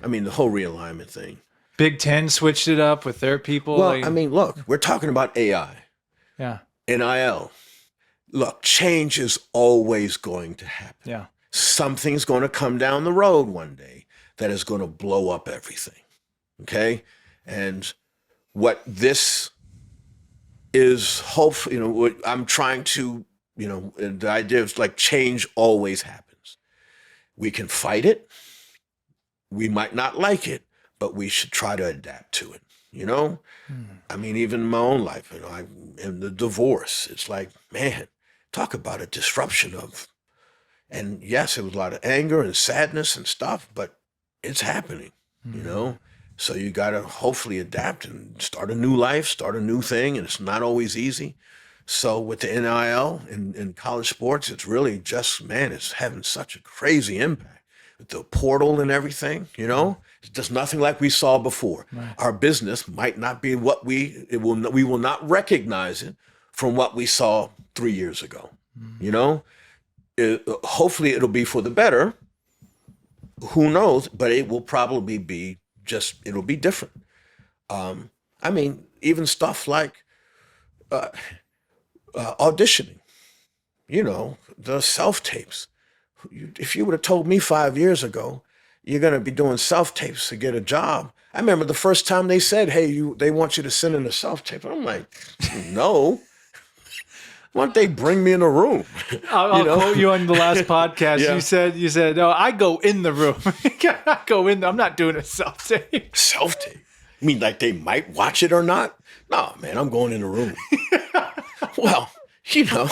I mean, the whole realignment thing. Big Ten switched it up with their people. Well, I mean, look, we're talking about AI, yeah, NIL. Look, change is always going to happen. yeah, Something's going to come down the road one day that is going to blow up everything. Okay? And what this is, hopefully, you know, what I'm trying to, you know, the idea is like change always happens. We can fight it. We might not like it, but we should try to adapt to it, you know? I mean, even in my own life, you know, in the divorce, it's like, man, talk about a disruption of, and yes, it was a lot of anger and sadness and stuff, but it's happening, you know? So you got to hopefully adapt and start a new life, start a new thing, and it's not always easy. So with the NIL in college sports, it's really just, man, it's having such a crazy impact. With the portal and everything, you know? It's just nothing like we saw before. Right. Our business might not be what we will not recognize it from what we saw 3 years ago, you know? Hopefully it'll be for the better. Who knows? But it will probably be it'll be different. I mean, even stuff like auditioning, you know, the self-tapes. If you would have told me 5 years ago, you're going to be doing self-tapes to get a job. I remember the first time they said, hey, they want you to send in a self-tape. I'm like, no. Why don't they bring me in a room? I'll quote you on the last podcast. Yeah. You said, no, I go in the room. I go in there. I'm not doing a self-tape. Self-tape? You mean like they might watch it or not? No, man, I'm going in the room. Well, you know,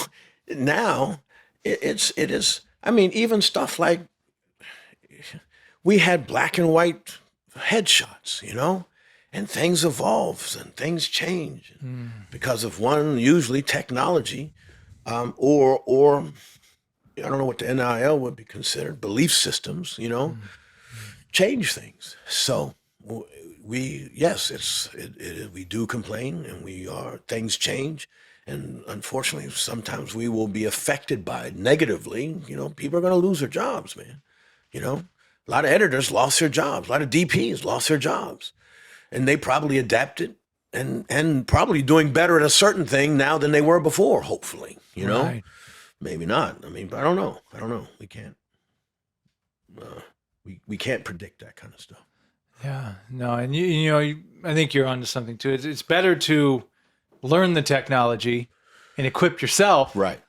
now it is. I mean, even stuff like we had black and white headshots, you know, and things evolve and things change because of one, usually technology, or I don't know what the NIL would be considered, belief systems, you know, change things. So we do complain, and things change. And unfortunately, sometimes we will be affected by it negatively. You know, people are going to lose their jobs, man. You know, a lot of editors lost their jobs. A lot of DPs lost their jobs. And they probably adapted and probably doing better at a certain thing now than they were before, hopefully. You know, Right. Maybe not. I mean, but I don't know. We can't. We can't predict that kind of stuff. Yeah, no, and you know, I think you're onto something too. It's better to learn the technology and equip yourself, Right.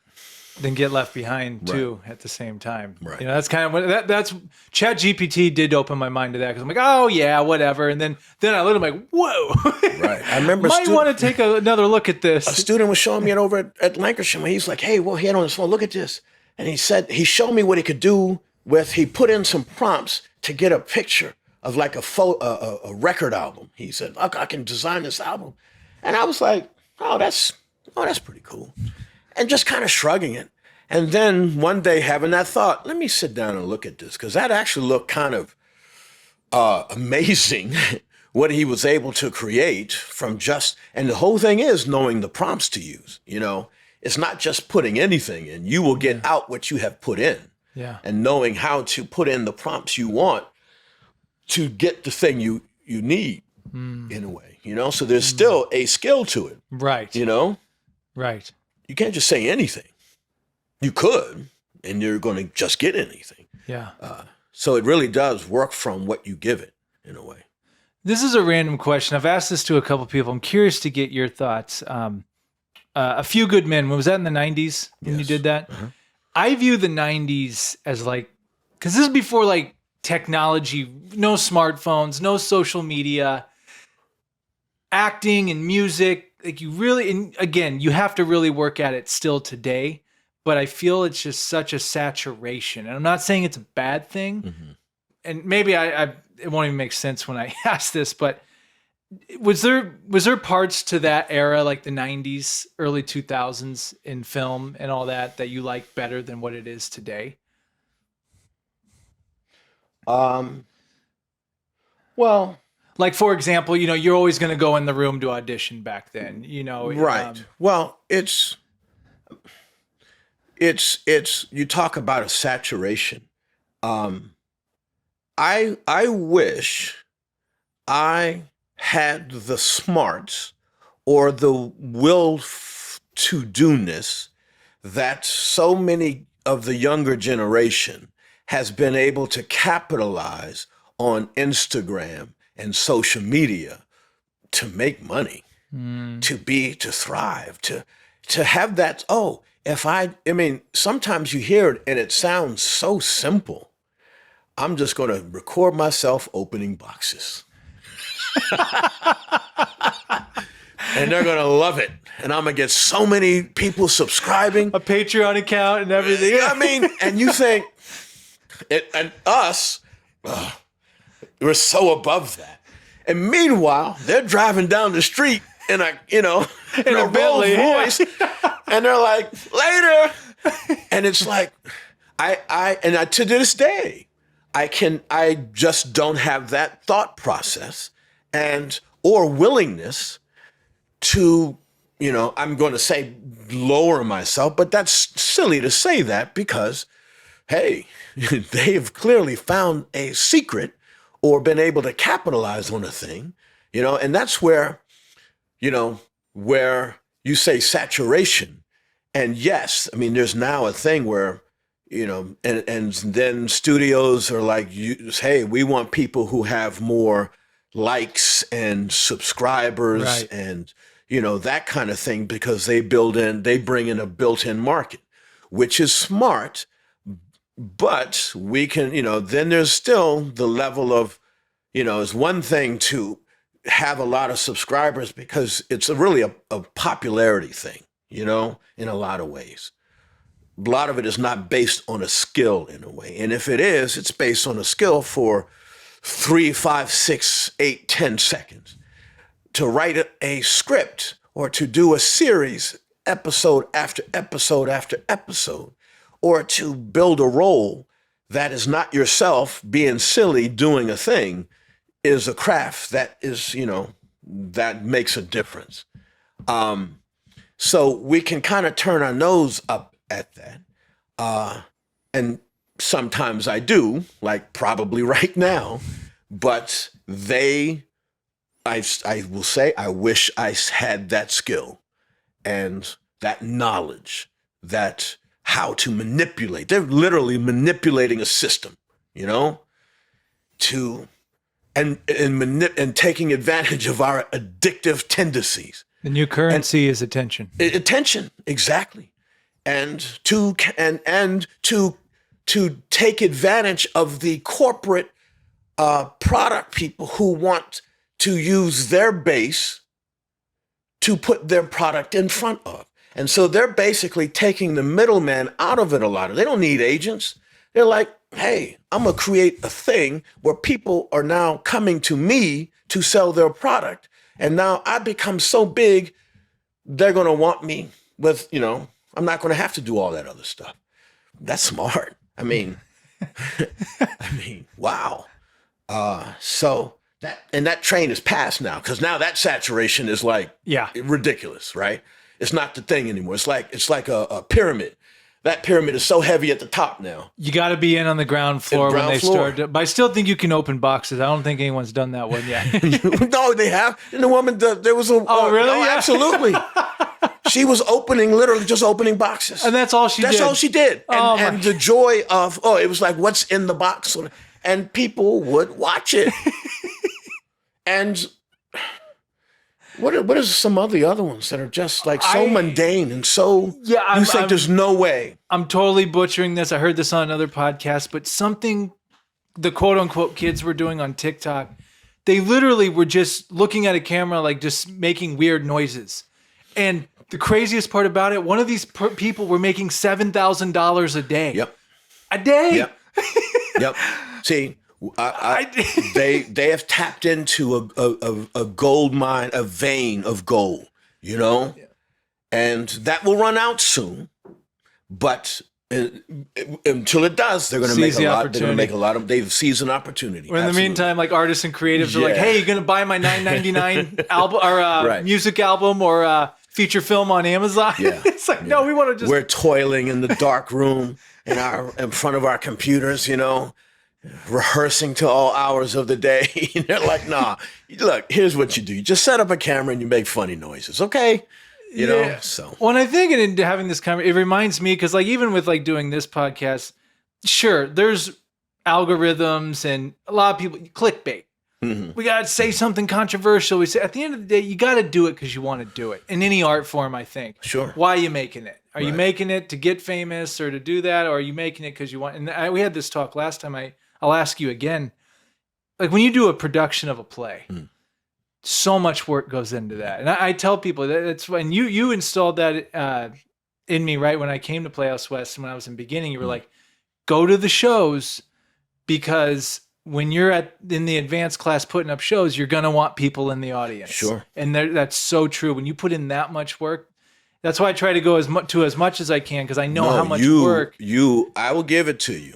than get left behind too at the same time. Right. You know, that's kind of what that's ChatGPT did open my mind to that, because I'm like, oh yeah, whatever. And then I looked, I'm like, whoa. Right. I remember might want to take another look at this. A student was showing me it over at Lancashire. He's like, hey, well, he had on his phone, look at this. And he said, he showed me what he could do he put in some prompts to get a picture of like a record album. He said, look, I can design this album. And I was like, oh, that's pretty cool. And just kind of shrugging it. And then one day having that thought, let me sit down and look at this, because that actually looked kind of amazing what he was able to create from and the whole thing is knowing the prompts to use. You know, it's not just putting anything in. You will get out what you have put in. Yeah. And knowing how to put in the prompts you want to get the thing you need in a way, you know? So there's still a skill to it. Right. You know? Right. You can't just say anything. You could, and you're going to just get anything. Yeah. So it really does work from what you give it in a way. This is a random question. I've asked this to a couple people. I'm curious to get your thoughts. A Few Good Men, was that in the 90s when you did that? Uh-huh. I view the 90s as like, because this is before like technology, no smartphones, no social media, acting and music. Like you really, and again, you have to really work at it still today, but I feel it's just such a saturation. And I'm not saying it's a bad thing. Mm-hmm. And maybe it won't even make sense when I ask this, but was there parts to that era, like the 90s, early 2000s in film and all that you like better than what it is today? Well, like, for example, you know, you're always going to go in the room to audition back then, you know? right. Well, it's, you talk about a saturation. I wish I had the smarts or the will to do-ness that so many of the younger generation has been able to capitalize on Instagram and social media to make money, to thrive, to have that. Oh, I mean, sometimes you hear it and it sounds so simple. I'm just going to record myself opening boxes. And they're going to love it. And I'm going to get so many people subscribing. A Patreon account and everything. I mean, and you think, and us, we're so above that. And meanwhile, they're driving down the street in a Rolls Royce, and they're like, later. And it's like, to this day, I just don't have that thought process or willingness to, I'm going to say lower myself, but that's silly to say that because, hey, they have clearly found a secret or been able to capitalize on a thing, and that's where you say saturation. And yes, I mean, there's now a thing where, and then studios are like, hey, we want people who have more likes and subscribers, right, and, that kind of thing, because they bring in a built-in market, which is smart. But we can, then there's still the level of, it's one thing to have a lot of subscribers because it's really a popularity thing, in a lot of ways. A lot of it is not based on a skill in a way. And if it is, it's based on a skill for 3, 5, 6, 8, 10 seconds to write a script or to do a series, episode after episode after episode, or to build a role that is not yourself being silly doing a thing, is a craft that is, that makes a difference. So we can kind of turn our nose up at that. And sometimes I do, like probably right now, but I will say, I wish I had that skill and that knowledge, that how to manipulate. They're literally manipulating a system, to and taking advantage of our addictive tendencies. The new currency is attention. Attention, exactly. And to take advantage of the corporate product people who want to use their base to put their product in front of. And so they're basically taking the middleman out of it a lot. They don't need agents. They're like, hey, I'm going to create a thing where people are now coming to me to sell their product. And now I become so big, they're going to want me with, I'm not going to have to do all that other stuff. That's smart. I mean, wow. So that train is past now, because now that saturation is like ridiculous, right? It's not the thing anymore. It's like a pyramid. That pyramid is so heavy at the top now. You got to be in on the ground floor when they start. But I still think you can open boxes. I don't think anyone's done that one yet. No, they have. And the woman, there was a... Oh, really? No, absolutely. She was literally just opening boxes. And that's all she did? That's all she did. And the joy of, it was like, what's in the box? And people would watch it. And... What are some of the other ones that are just like so mundane and so you think there's no way? I'm totally butchering this. I heard this on another podcast, but something the quote unquote kids were doing on TikTok, they literally were just looking at a camera, like just making weird noises. And the craziest part about it, one of these people were making $7,000 a day. Yep. A day. Yep. Yep. See, they have tapped into a gold mine, a vein of gold, and that will run out soon. But until it does, they're going to make a lot. They're going to make a lot of. They've seized an opportunity. Well, in the meantime, like artists and creatives are like, "Hey, you're going to buy my $9.99 album or music album or feature film on Amazon?" Yeah. It's like, no, we want to just. We're toiling in the dark room in front of our computers, rehearsing to all hours of the day. They're like, nah, look, here's what you do. You just set up a camera and you make funny noises, okay? You know? So. Well, and I think in having this conversation, it reminds me, because like even with like doing this podcast, sure, there's algorithms and a lot of people, clickbait. Mm-hmm. We got to say something controversial. We say, at the end of the day, you got to do it because you want to do it. In any art form, I think. Sure. Why are you making it? Are you making it to get famous or to do that? Or are you making it because you want, and we had this talk last time. I'll ask you again, like when you do a production of a play, so much work goes into that. And I tell people that it's when you installed that in me, right? When I came to Playhouse West, when I was in beginning, you were like, go to the shows, because when you're in the advanced class putting up shows, you're going to want people in the audience. Sure. And that's so true. When you put in that much work, that's why I try to go as much as I can, because I know how much work. I will give it to you.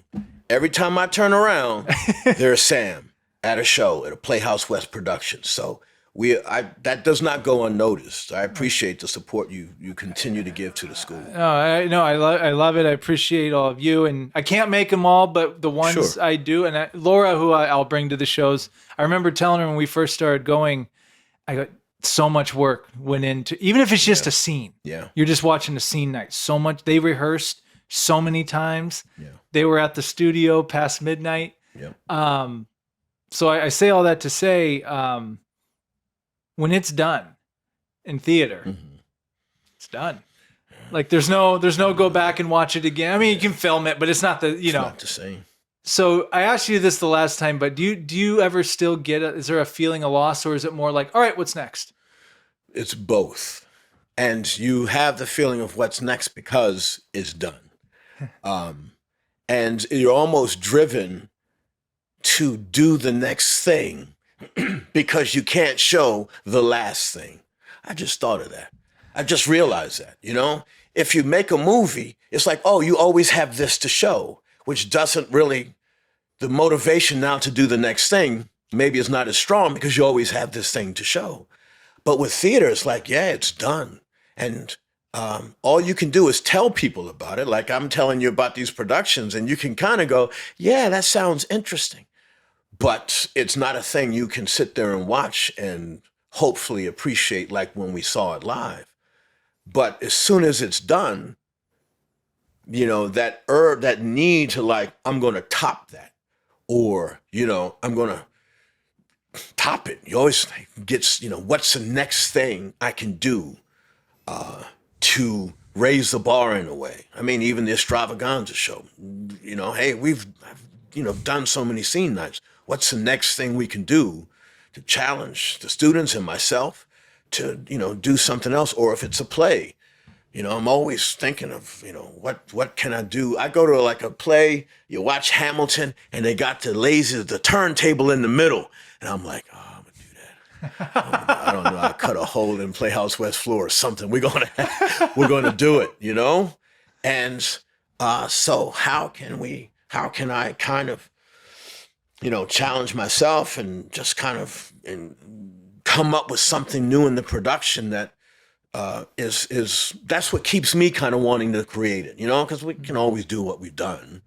Every time I turn around, there's Sam at a show, at a Playhouse West production. So that does not go unnoticed. I appreciate the support you continue to give to the school. I love it. I appreciate all of you, and I can't make them all, but the ones I do, and Laura, who I'll bring to the shows. I remember telling her when we first started going, I got so much work went into, even if it's just a scene. Yeah, you're just watching a scene night. So much they rehearsed so many times. Yeah. They were at the studio past midnight. Yeah. So I say all that to say, when it's done in theater, it's done. Like there's no go back and watch it again. I mean, you can film it, but it's not it's not the same. So I asked you this the last time, but do you ever still is there a feeling of loss, or is it more like, all right, what's next? It's both. And you have the feeling of what's next because it's done. And you're almost driven to do the next thing because you can't show the last thing. I just thought of that. I just realized that, if you make a movie, it's like, oh, you always have this to show, which doesn't really, the motivation now to do the next thing maybe is not as strong because you always have this thing to show. But with theater, it's like, yeah, it's done. And all you can do is tell people about it. Like I'm telling you about these productions, and you can kind of go, yeah, that sounds interesting. But it's not a thing you can sit there and watch and hopefully appreciate like when we saw it live. But as soon as it's done, that need to like, I'm going to top that, or, I'm going to top it. You always get, what's the next thing I can do to raise the bar in a way. I mean, even the Extravaganza show, hey, we've done so many scene nights. What's the next thing we can do to challenge the students and myself to, do something else? Or if it's a play, I'm always thinking of, what can I do? I go to like a play, you watch Hamilton, and they got the turntable in the middle. And I'm like, oh, I'm gonna do that. I don't know. I cut a hole in Playhouse West floor or something. We're gonna do it, And so how can I kind of, challenge myself and just kind of come up with something new in the production that is that's what keeps me kind of wanting to create it, because we can always do what we've done,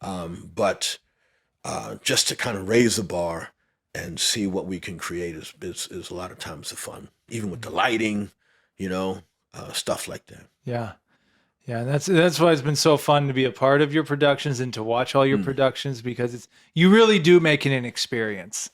but just to kind of raise the bar and see what we can create is a lot of times the fun, even with the lighting, stuff like that. Yeah. Yeah, and that's why it's been so fun to be a part of your productions and to watch all your productions, because you really do make it an experience.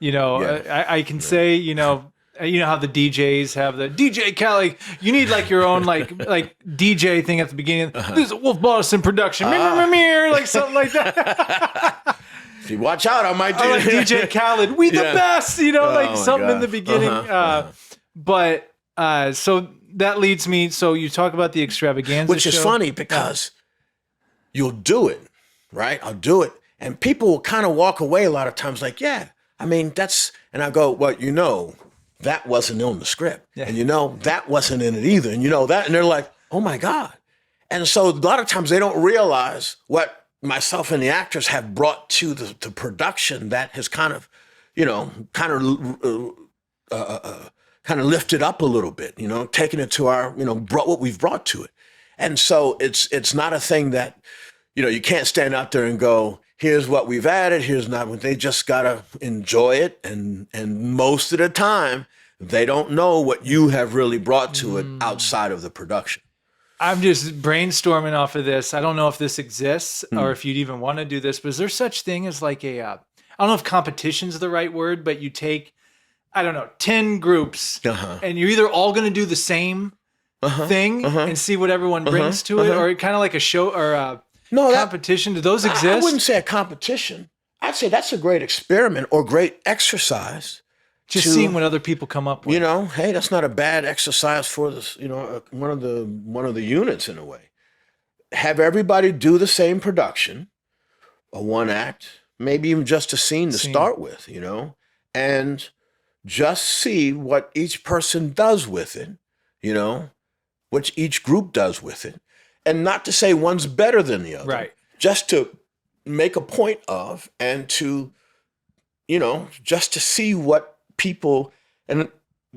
I can say, how the DJs have the DJ Cali. You need like your own like DJ thing at the beginning. This is a Wolf Bodison production, like something like that. If you watch out, I might do like DJ Khaled. We the best, something in the beginning. But so that leads me. So you talk about the Extravaganza, which is funny because you'll do it, right? I'll do it, and people will kind of walk away a lot of times, like, yeah, I mean and I go, well, that wasn't on the script, and that wasn't in it either, and that, and they're like, oh my God, and so a lot of times they don't realize what myself and the actors have brought to the production that has kind of lifted up a little bit, taking it to our, brought what we've brought to it. And so it's not a thing that, you can't stand out there and go, here's what we've added, here's not what. They just got to enjoy it. And most of the time, they don't know what you have really brought to it outside of the production. I'm just brainstorming off of this. I don't know if this exists or if you'd even want to do this, but is there such thing as like I don't know if competition's the right word, but you take, I don't know, 10 groups, and you're either all going to do the same thing and see what everyone brings to it, or kind of like a show or a competition. Do those exist? I wouldn't say a competition. I'd say that's a great experiment or great exercise. Just seeing what other people come up with. Hey, that's not a bad exercise for this, one of the units in a way. Have everybody do the same production, a one act, maybe even just a scene to start with, and just see what each person does with it, what each group does with it. And not to say one's better than the other. Right. Just to make a point of, and to, just to see what people, and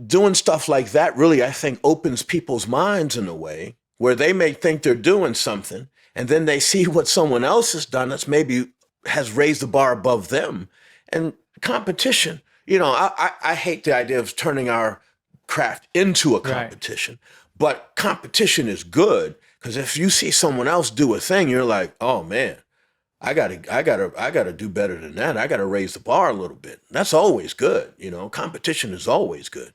doing stuff like that really, I think, opens people's minds in a way where they may think they're doing something, and then they see what someone else has done that's maybe has raised the bar above them. And competition, I hate the idea of turning our craft into a competition, but competition is good, because if you see someone else do a thing, you're like, oh man, I gotta do better than that. I gotta raise the bar a little bit. That's always good. Competition is always good.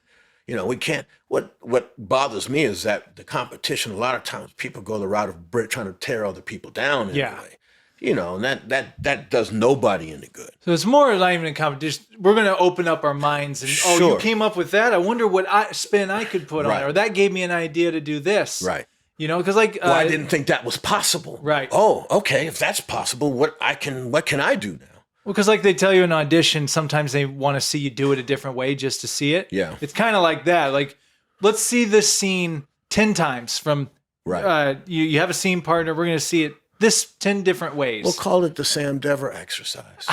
We can't, what bothers me is that the competition, a lot of times people go the route of trying to tear other people down in a way. And that does nobody any good. So it's more not even a competition. We're going to open up our minds and, you came up with that. I wonder what spin I could put on it. Or that gave me an idea to do this. Right. Because like... I didn't think that was possible. Right. Oh, okay. If that's possible, what can I do now? Well, because like they tell you in audition, sometimes they want to see you do it a different way just to see it. Yeah. It's kind of like that. Like, let's see this scene 10 times from... Right. You have a scene partner. We're going to see it this 10 different ways. We'll call it the Sam Dever exercise.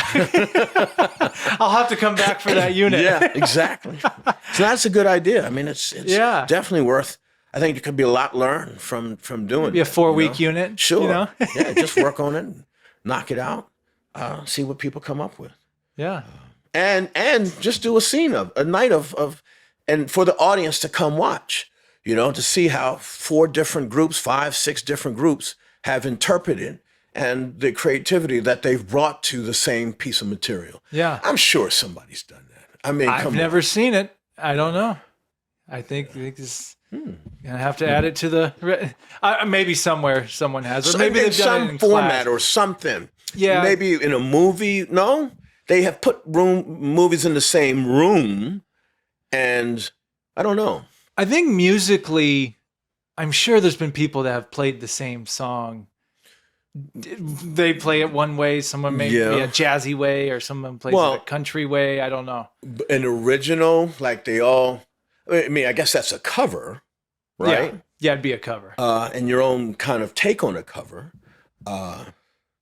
I'll have to come back for that unit. Yeah, exactly. So that's a good idea. I mean, it's definitely worth. I think there could be a lot learned from doing. Maybe a 4-week unit. Sure. Yeah, just work on it, and knock it out, see what people come up with. Yeah. And just do a night of, and for the audience to come watch. To see how 4 different groups, 5, 6 different groups have interpreted, and the creativity that they've brought to the same piece of material. Yeah. I'm sure somebody's done that. I mean, I've come never seen it. I don't know. I think this gonna have to add it to the maybe somewhere someone has, or So maybe in they've done it some in format class. or something. Yeah. Maybe in a movie. No, they have put movies in the same room, and I don't know. I think musically, I'm sure there's been people that have played the same song. They play it one way, someone may be a jazzy way, or someone plays it a country way. I don't know. An original, like they all. I mean, I guess that's a cover, right? Yeah, it'd be a cover. And your own kind of take on a cover.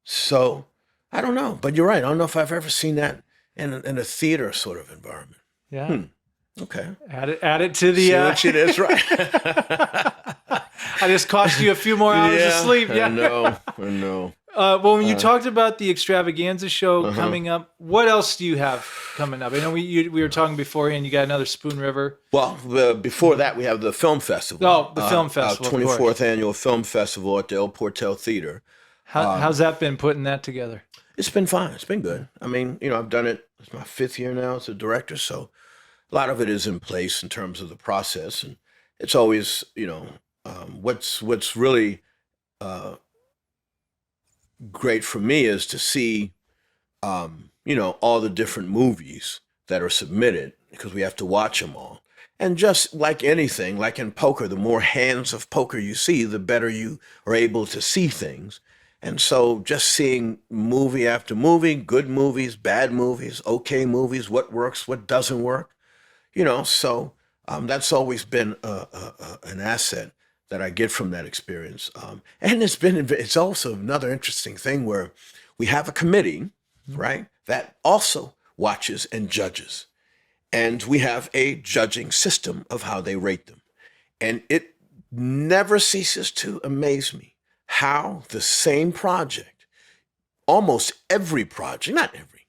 So I don't know, but you're right. I don't know if I've ever seen that in a theater sort of environment. Yeah. Okay. Add it to the. See what it is, right? I just cost you a few more hours of sleep. Yeah. I know. Well, when you talked about the extravaganza show coming up, what else do you have coming up? I know we were talking beforehand. You got another Spoon River. Well, before that, we have the film festival. Oh, the film festival. 24th annual film festival at the El Portel Theater. How's that been putting that together? It's been fine. It's been good. I mean, I've done it. It's my 5th year now as a director, so a lot of it is in place in terms of the process, and it's always, what's really great for me is to see, all the different movies that are submitted, because we have to watch them all. And just like anything, like in poker, the more hands of poker you see, the better you are able to see things. And so just seeing movie after movie, good movies, bad movies, okay movies, what works, what doesn't work, so that's always been an asset that I get from that experience. And it's also another interesting thing where we have a committee, right, that also watches and judges. And we have a judging system of how they rate them. And it never ceases to amaze me how the same project, almost every project, not every,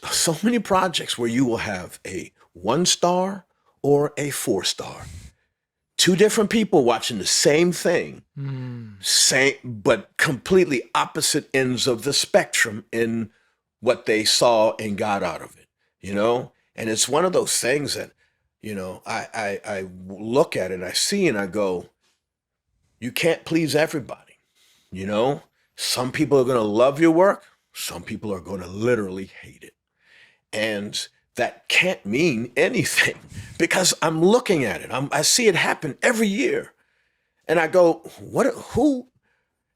so many projects where you will have a 1-star or a 4-star. 2 different people watching the same thing, same but completely opposite ends of the spectrum in what they saw and got out of it, And it's one of those things that, I look at it, I see, and I go, you can't please everybody, Some people are going to love your work. Some people are going to literally hate it. And that can't mean anything because I'm looking at it. I see it happen every year. And I go, who?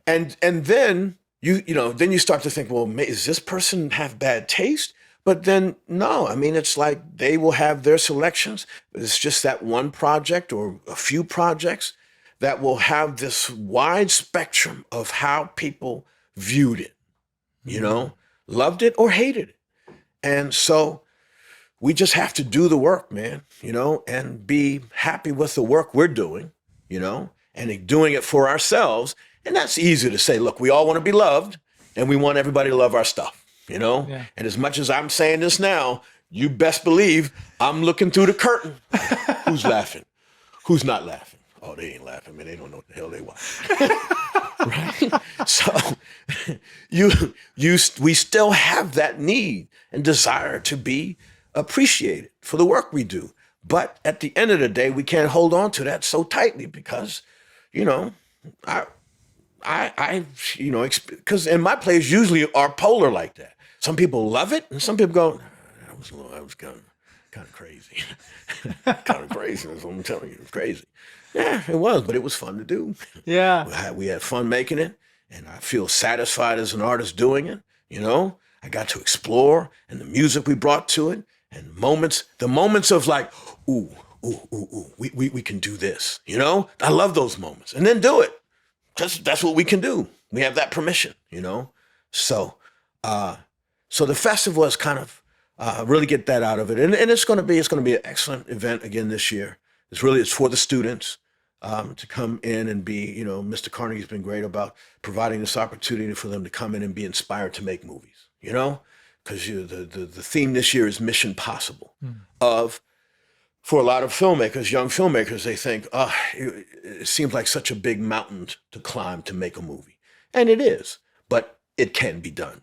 And then then you start to think, well, is this person have bad taste? But then, no, I mean, it's like they will have their selections. It's just that one project or a few projects that will have this wide spectrum of how people viewed it, loved it or hated it. And so we just have to do the work, man, and be happy with the work we're doing, and doing it for ourselves. And that's easy to say, look, we all want to be loved and we want everybody to love our stuff, Yeah. And as much as I'm saying this now, you best believe I'm looking through the curtain. Who's laughing? Who's not laughing? Oh, they ain't laughing, man. They don't know what the hell they watch. Right? So we still have that need and desire to be appreciated for the work we do. But at the end of the day, we can't hold on to that so tightly because, because in my plays usually are polar like that. Some people love it and some people go, that was kind of crazy. Kind of crazy. That's what I'm telling you. It was crazy. Yeah, it was, but it was fun to do. Yeah. We had fun making it, and I feel satisfied as an artist doing it. I got to explore, and the music we brought to it, and the moments of like, ooh, we can do this. I love those moments, and then do it. That's what we can do. We have that permission. So the festival is kind of really get that out of it, and it's going to be an excellent event again this year. It's for the students to come in and be, Mr. Carnegie's been great about providing this opportunity for them to come in and be inspired to make movies, because the theme this year is Mission Possible. For a lot of filmmakers, young filmmakers, they think, it seems like such a big mountain to climb to make a movie. And it is, but it can be done.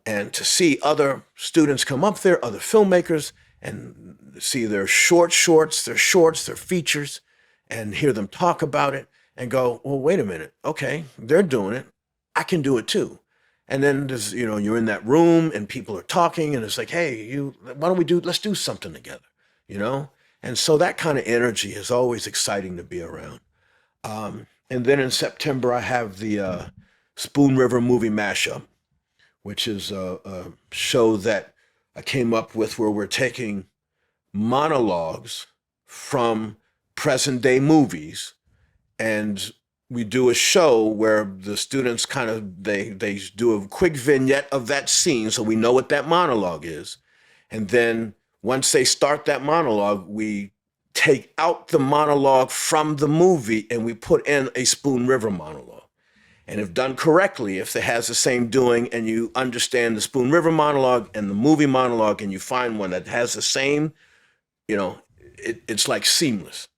And to see other students come up there, other filmmakers, and see their shorts, their shorts, their features, and hear them talk about it and go, well, wait a minute. Okay, they're doing it. I can do it too. And then there's, you're in that room and people are talking and it's like, hey, why don't let's do something together, you know? And so that kind of energy is always exciting to be around. And then in September, I have the Spoon River movie mashup, which is a show that I came up with where we're taking monologues from present day movies, and we do a show where the students they do a quick vignette of that scene so we know what that monologue is. And then once they start that monologue, we take out the monologue from the movie and we put in a Spoon River monologue. And if done correctly, if it has the same doing and you understand the Spoon River monologue and the movie monologue and you find one that has the same, it's like seamless.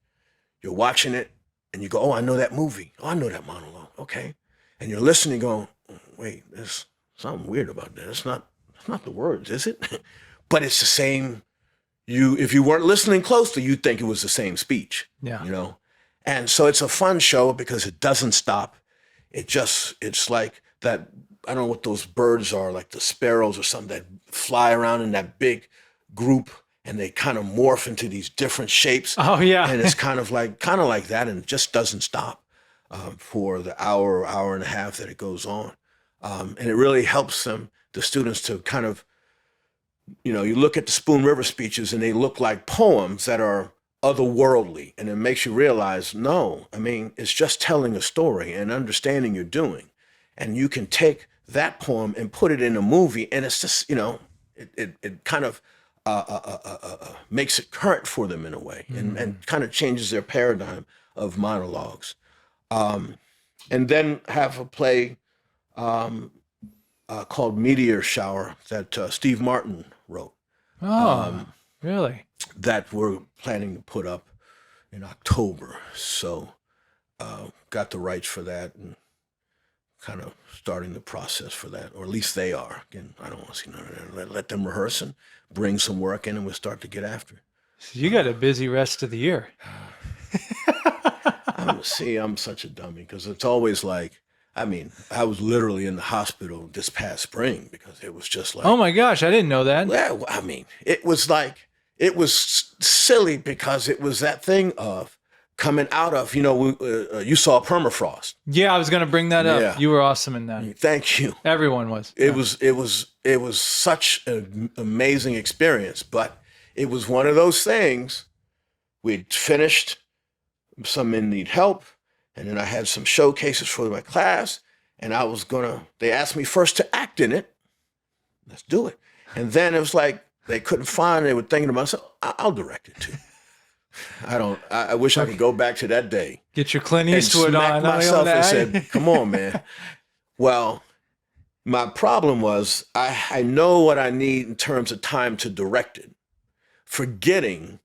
You're watching it and you go, oh, I know that movie. Oh, I know that monologue. Okay. And you're listening going, wait, there's something weird about that. It's not the words, is it? But it's the same. If you weren't listening closely, you'd think it was the same speech. Yeah. And so it's a fun show because it doesn't stop. It's like that, I don't know what those birds are, like the sparrows or something that fly around in that big group and they kind of morph into these different shapes. Oh yeah. And it's kind of like that, and it just doesn't stop for the hour and a half that it goes on. And it really helps the students to kind of, you look at the Spoon River speeches and they look like poems that are otherworldly, and it makes you realize, no, I mean, it's just telling a story and understanding you're doing. And you can take that poem and put it in a movie, and it's just, it kind of makes it current for them in a way, and kind of changes their paradigm of monologues. And then have a play called Meteor Shower that Steve Martin wrote. Oh, really? That we're planning to put up in October. So got the rights for that and kind of starting the process for that, or at least they are. Again, I don't want to see none of that. Let them rehearse and bring some work in and we'll start to get after it. So you got a busy rest of the year. I'm such a dummy because it's always like, I was literally in the hospital this past spring because it was just like, oh my gosh, I didn't know that. Yeah, it was silly because it was that thing of coming out of, you saw permafrost. Yeah, I was going to bring that up. Yeah. You were awesome in that. Thank you. Everyone was. It was such an amazing experience, but it was one of those things. We'd finished Some Men Need Help, and then I had some showcases for my class, and they asked me first to act in it. Let's do it. And then it was like, they couldn't find, they were thinking to myself, I'll direct it too. I wish I could go back to that day. Get your Clint Eastwood on. And myself and said, come on, man. Well, my problem was I know what I need in terms of time to direct it. Forgetting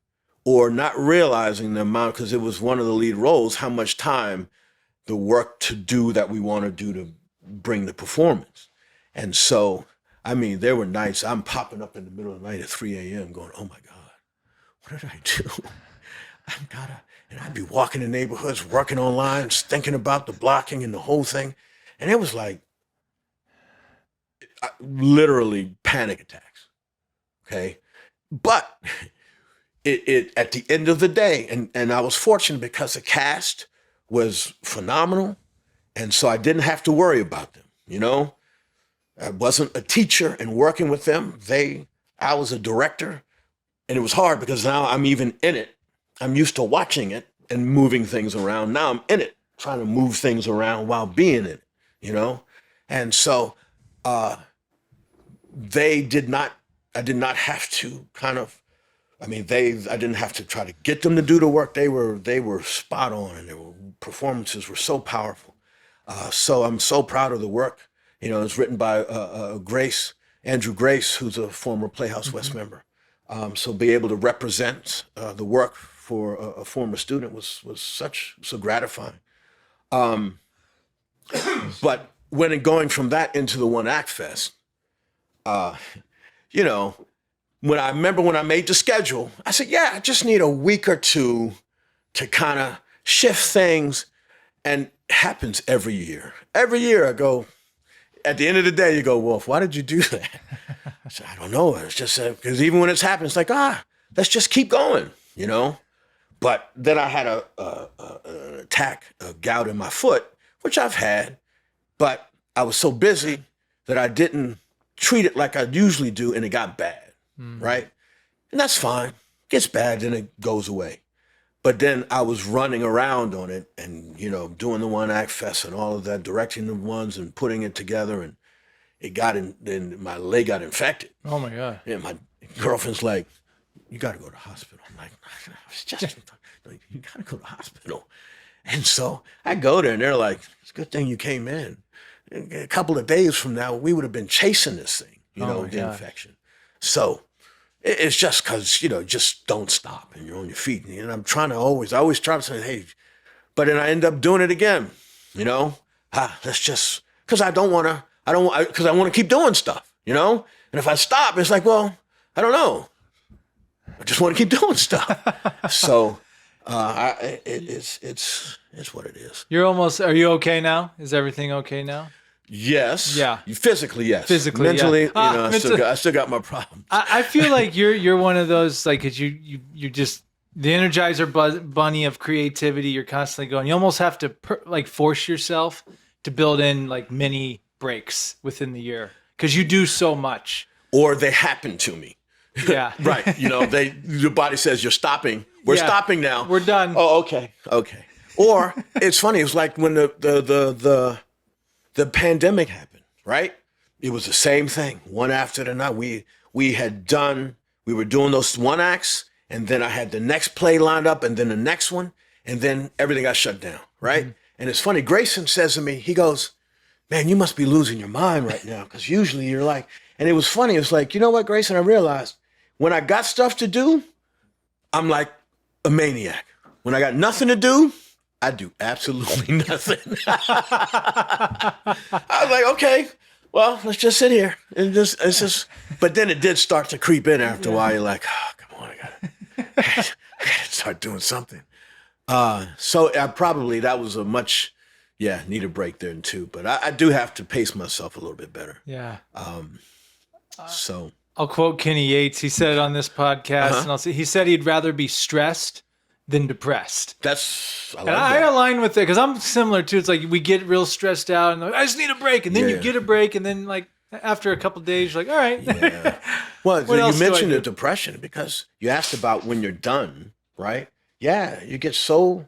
or not realizing the amount, because it was one of the lead roles, how much time the work to do that we want to do to bring the performance. And so, there were nights I'm popping up in the middle of the night at 3 a.m. going, oh my God, what did I do? And I'd be walking the neighborhoods, working online, thinking about the blocking and the whole thing. And it was like, literally panic attacks. Okay. But it at the end of the day, and I was fortunate because the cast was phenomenal. And so I didn't have to worry about them. I wasn't a teacher and working with them. I was a director, and it was hard because now I'm even in it. I'm used to watching it and moving things around. Now I'm in it, trying to move things around while being in it, And so I did not have to I didn't have to try to get them to do the work. They were spot on, and their performances were so powerful. So I'm so proud of the work. It's written by Andrew Grace, who's a former Playhouse West member. So be able to represent the work for a former student was so gratifying. But when going from that into the One Act Fest, when I made the schedule, I said, yeah, I just need a week or two to kind of shift things. And it happens every year. Every year I go, at the end of the day, you go, Wolf, why did you do that? I said, I don't know. It's just because even when it's happened, it's like, let's just keep going, you know? But then I had an attack, a gout in my foot, which I've had, but I was so busy that I didn't treat it like I usually do, and it got bad. Right? And that's fine. It gets bad, then it goes away. But then I was running around on it and, you know, doing the one act fest and all of that, directing the ones and putting it together. And it then my leg got infected. Oh my God. And my girlfriend's like, you got to go to the hospital. I'm like, it's just, you got to go to the hospital. And so I go there and they're like, it's a good thing you came in. A couple of days from now, we would have been chasing this thing, you know, the infection. So it's just because, you know, just don't stop and you're on your feet. And I'm trying to I always try to say, hey, but then I end up doing it again, you know? Let's just, because I want to keep doing stuff, you know? And if I stop, it's like, well, I don't know. I just want to keep doing stuff. So it's what it is. Are you okay now? Is everything okay now? Yes. Yeah. Physically, yes. Physically, mentally, yeah. You know, I still got my problems. I feel like you're one of those, like, 'cause you just the Energizer bunny of creativity. You're constantly going. You almost have to force yourself to build in like mini breaks within the year because you do so much. Or they happen to me. Yeah. Right. You know, your body says you're stopping. We're stopping now. We're done. Oh, okay. Or it's funny. It was like when the pandemic happened, right? It was the same thing. One after the night. We were doing those one acts, and then I had the next play lined up, and then the next one, and then everything got shut down, right? Mm-hmm. And it's funny. Grayson says to me, he goes, man, you must be losing your mind right now, because usually you're like, and it was funny. It was like, you know what, Grayson, I realized when I got stuff to do, I'm like a maniac. When I got nothing to do, I do absolutely nothing. I was like, okay, well, let's just sit here. It's just, but then it did start to creep in after a while. You're like, oh, come on, I gotta start doing something. So that was need a break there too. But I do have to pace myself a little bit better. Yeah. So I'll quote Kenny Yates. He said it on this podcast, and he said he'd rather be stressed than depressed. I align with it because I'm similar too. It's like we get real stressed out and I just need a break, and then you get a break, and then like after a couple of days, you're like, all right. Yeah. Well, you mentioned the depression because you asked about when you're done, right? Yeah, you get so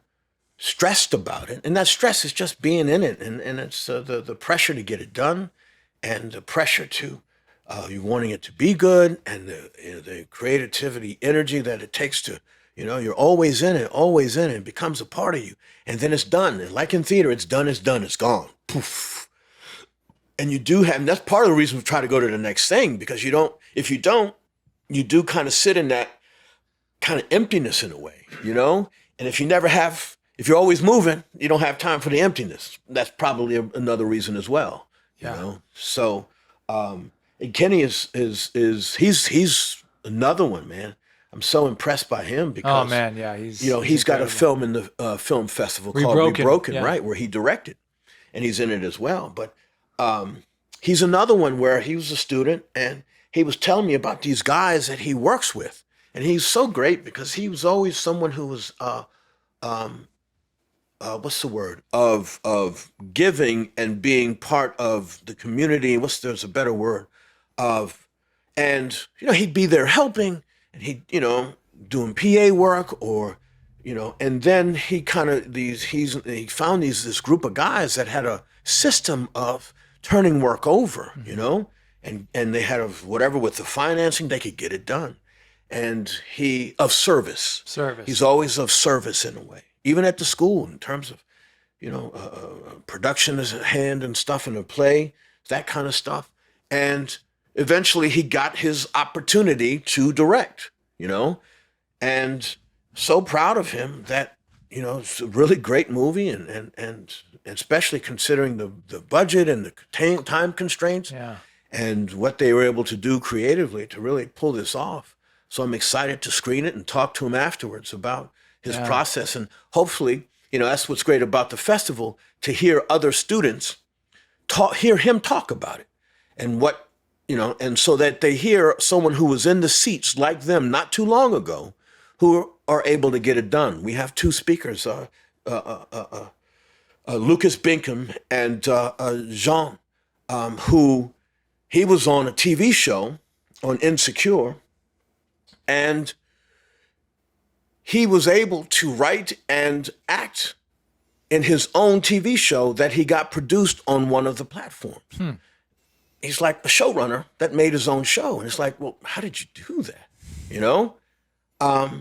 stressed about it, and that stress is just being in it, and it's the pressure to get it done, and the pressure to you wanting it to be good, and the creativity, energy that it takes to. You know, you're always in it. It becomes a part of you. And then it's done. And like in theater, it's done, it's gone. Poof. And and that's part of the reason we try to go to the next thing, because if you don't, you do kind of sit in that kind of emptiness in a way, you know? And if you're always moving, you don't have time for the emptiness. That's probably another reason as well, you know? So, and Kenny he's another one, man. I'm so impressed by him because he's got a film in the film festival called Rebroken, right, where he directed, and he's in it as well. But he's another one where he was a student, and he was telling me about these guys that he works with, and he's so great because he was always someone who was what's the word of giving and being part of the community. There's a better word and he'd be there helping. And he, doing PA work or, and then he found this group of guys that had a system of turning work over, and they had whatever with the financing, they could get it done. And of service. He's always of service in a way, even at the school in terms of, production is at hand and stuff in a play, that kind of stuff. And eventually he got his opportunity to direct, and so proud of him that, it's a really great movie and especially considering the budget and the time constraints. Yeah. and what they were able to do creatively to really pull this off. So I'm excited to screen it and talk to him afterwards about his process. And hopefully, that's what's great about the festival, to hear other students hear him talk about it and and so that they hear someone who was in the seats like them not too long ago, who are able to get it done. We have two speakers, Lucas Binkham and Jean, who he was on a TV show on Insecure, and he was able to write and act in his own TV show that he got produced on one of the platforms. He's like a showrunner that made his own show. And it's like, well, how did you do that?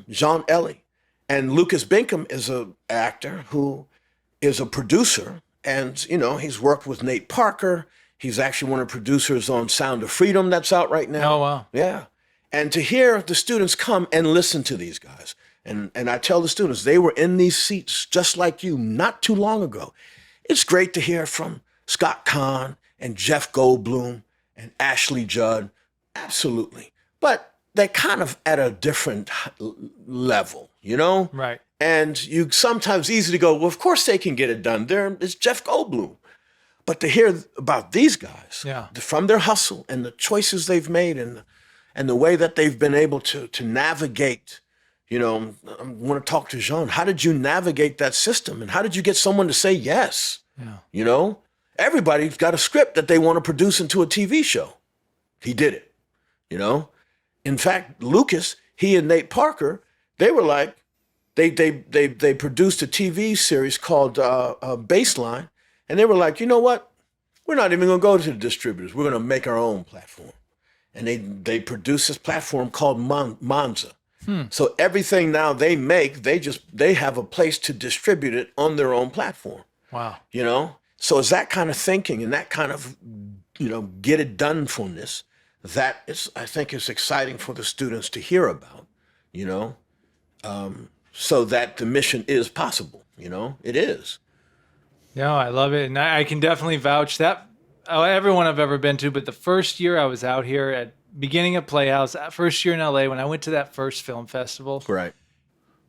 Jean Ellie. And Lucas Binkham is an actor who is a producer. And, he's worked with Nate Parker. He's actually one of the producers on Sound of Freedom that's out right now. Oh, wow. Yeah. And to hear the students come and listen to these guys. And I tell the students, they were in these seats just like you not too long ago. It's great to hear from Scott Kahn and Jeff Goldblum and Ashley Judd. Absolutely. But they're kind of at a different level, Right. And you sometimes easy to go, well, of course they can get it done. It's Jeff Goldblum. But to hear about these guys, from their hustle and the choices they've made and the way that they've been able to navigate, I want to talk to Jean. How did you navigate that system? And how did you get someone to say yes? Yeah. Everybody's got a script that they want to produce into a TV show. He did it, In fact, Lucas, he and Nate Parker, they were like, they produced a TV series called Baseline. And they were like, you know what? We're not even going to go to the distributors. We're going to make our own platform. And they produced this platform called Monza. So everything now they make, they have a place to distribute it on their own platform. Wow. So it's that kind of thinking and that kind of, get it done fullness that I think is exciting for the students to hear about, so that the mission is possible, it is. No, I love it. And I can definitely vouch that everyone I've ever been to, but the first year I was out here at beginning of Playhouse, first year in LA, when I went to that first film festival, right?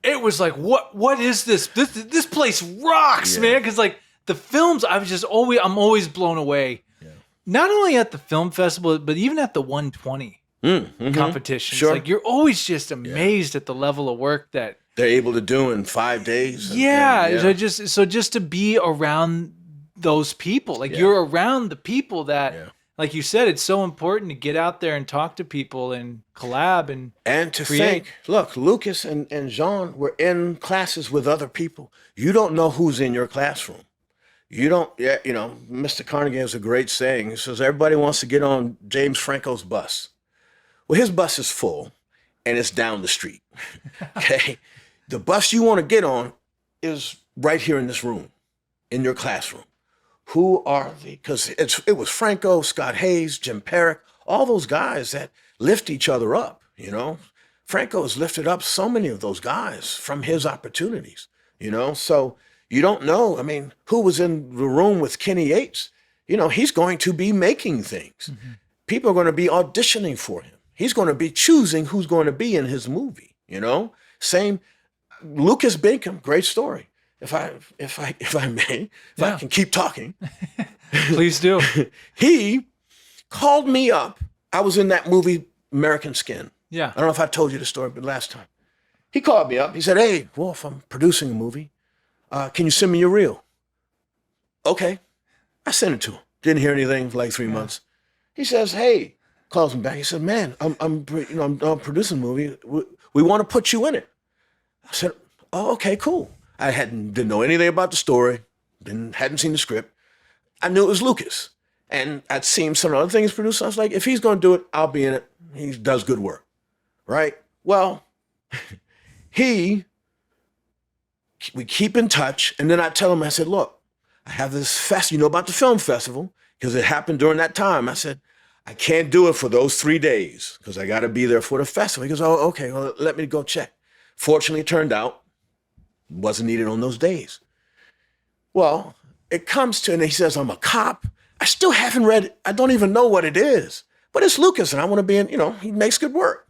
It was like, what is this? This place rocks, man. Cause like the films, I'm always blown away. Yeah. Not only at the film festival, but even at the 120 competitions. Sure. Like you're always just amazed at the level of work that they're able to do in 5 days. So just to be around those people, like you're around the people that, like you said, it's so important to get out there and talk to people and collab and to create. think, look, Lucas and Jean were in classes with other people. You don't know who's in your classroom. You don't, Mr. Carnegie has a great saying. He says, everybody wants to get on James Franco's bus. Well, his bus is full and it's down the street. Okay. The bus you want to get on is right here in this room, in your classroom. Who are because it was Franco, Scott Hayes, Jim Perrick, all those guys that lift each other up, Franco has lifted up so many of those guys from his opportunities, So you don't know, who was in the room with Kenny Yates? He's going to be making things. Mm-hmm. People are going to be auditioning for him. He's going to be choosing who's going to be in his movie, Same. Lucas Binkham, great story. If I may, if I can keep talking. Please do. He called me up. I was in that movie, American Skin. Yeah. I don't know if I told you the story, but last time. He called me up. He said, hey, Wolf, I'm producing a movie. Can you send me your reel? Okay. I sent it to him. Didn't hear anything for like 3 months. He says, hey, calls me back. He said, man, I'm producing a movie. We want to put you in it. I said, oh, okay, cool. I didn't know anything about the story, hadn't seen the script. I knew it was Lucas. And I'd seen some other things produced. I was like, if he's going to do it, I'll be in it. He does good work, right? Well, we keep in touch. And then I tell him, I said, look, I have this about the film festival, because it happened during that time. I said, I can't do it for those 3 days because I got to be there for the festival. He goes, oh, okay, well, let me go check. Fortunately, it turned out wasn't needed on those days. Well, it comes to, and he says, I'm a cop. I still haven't read it. I don't even know what it is. But it's Lucas, and I want to be in, he makes good work.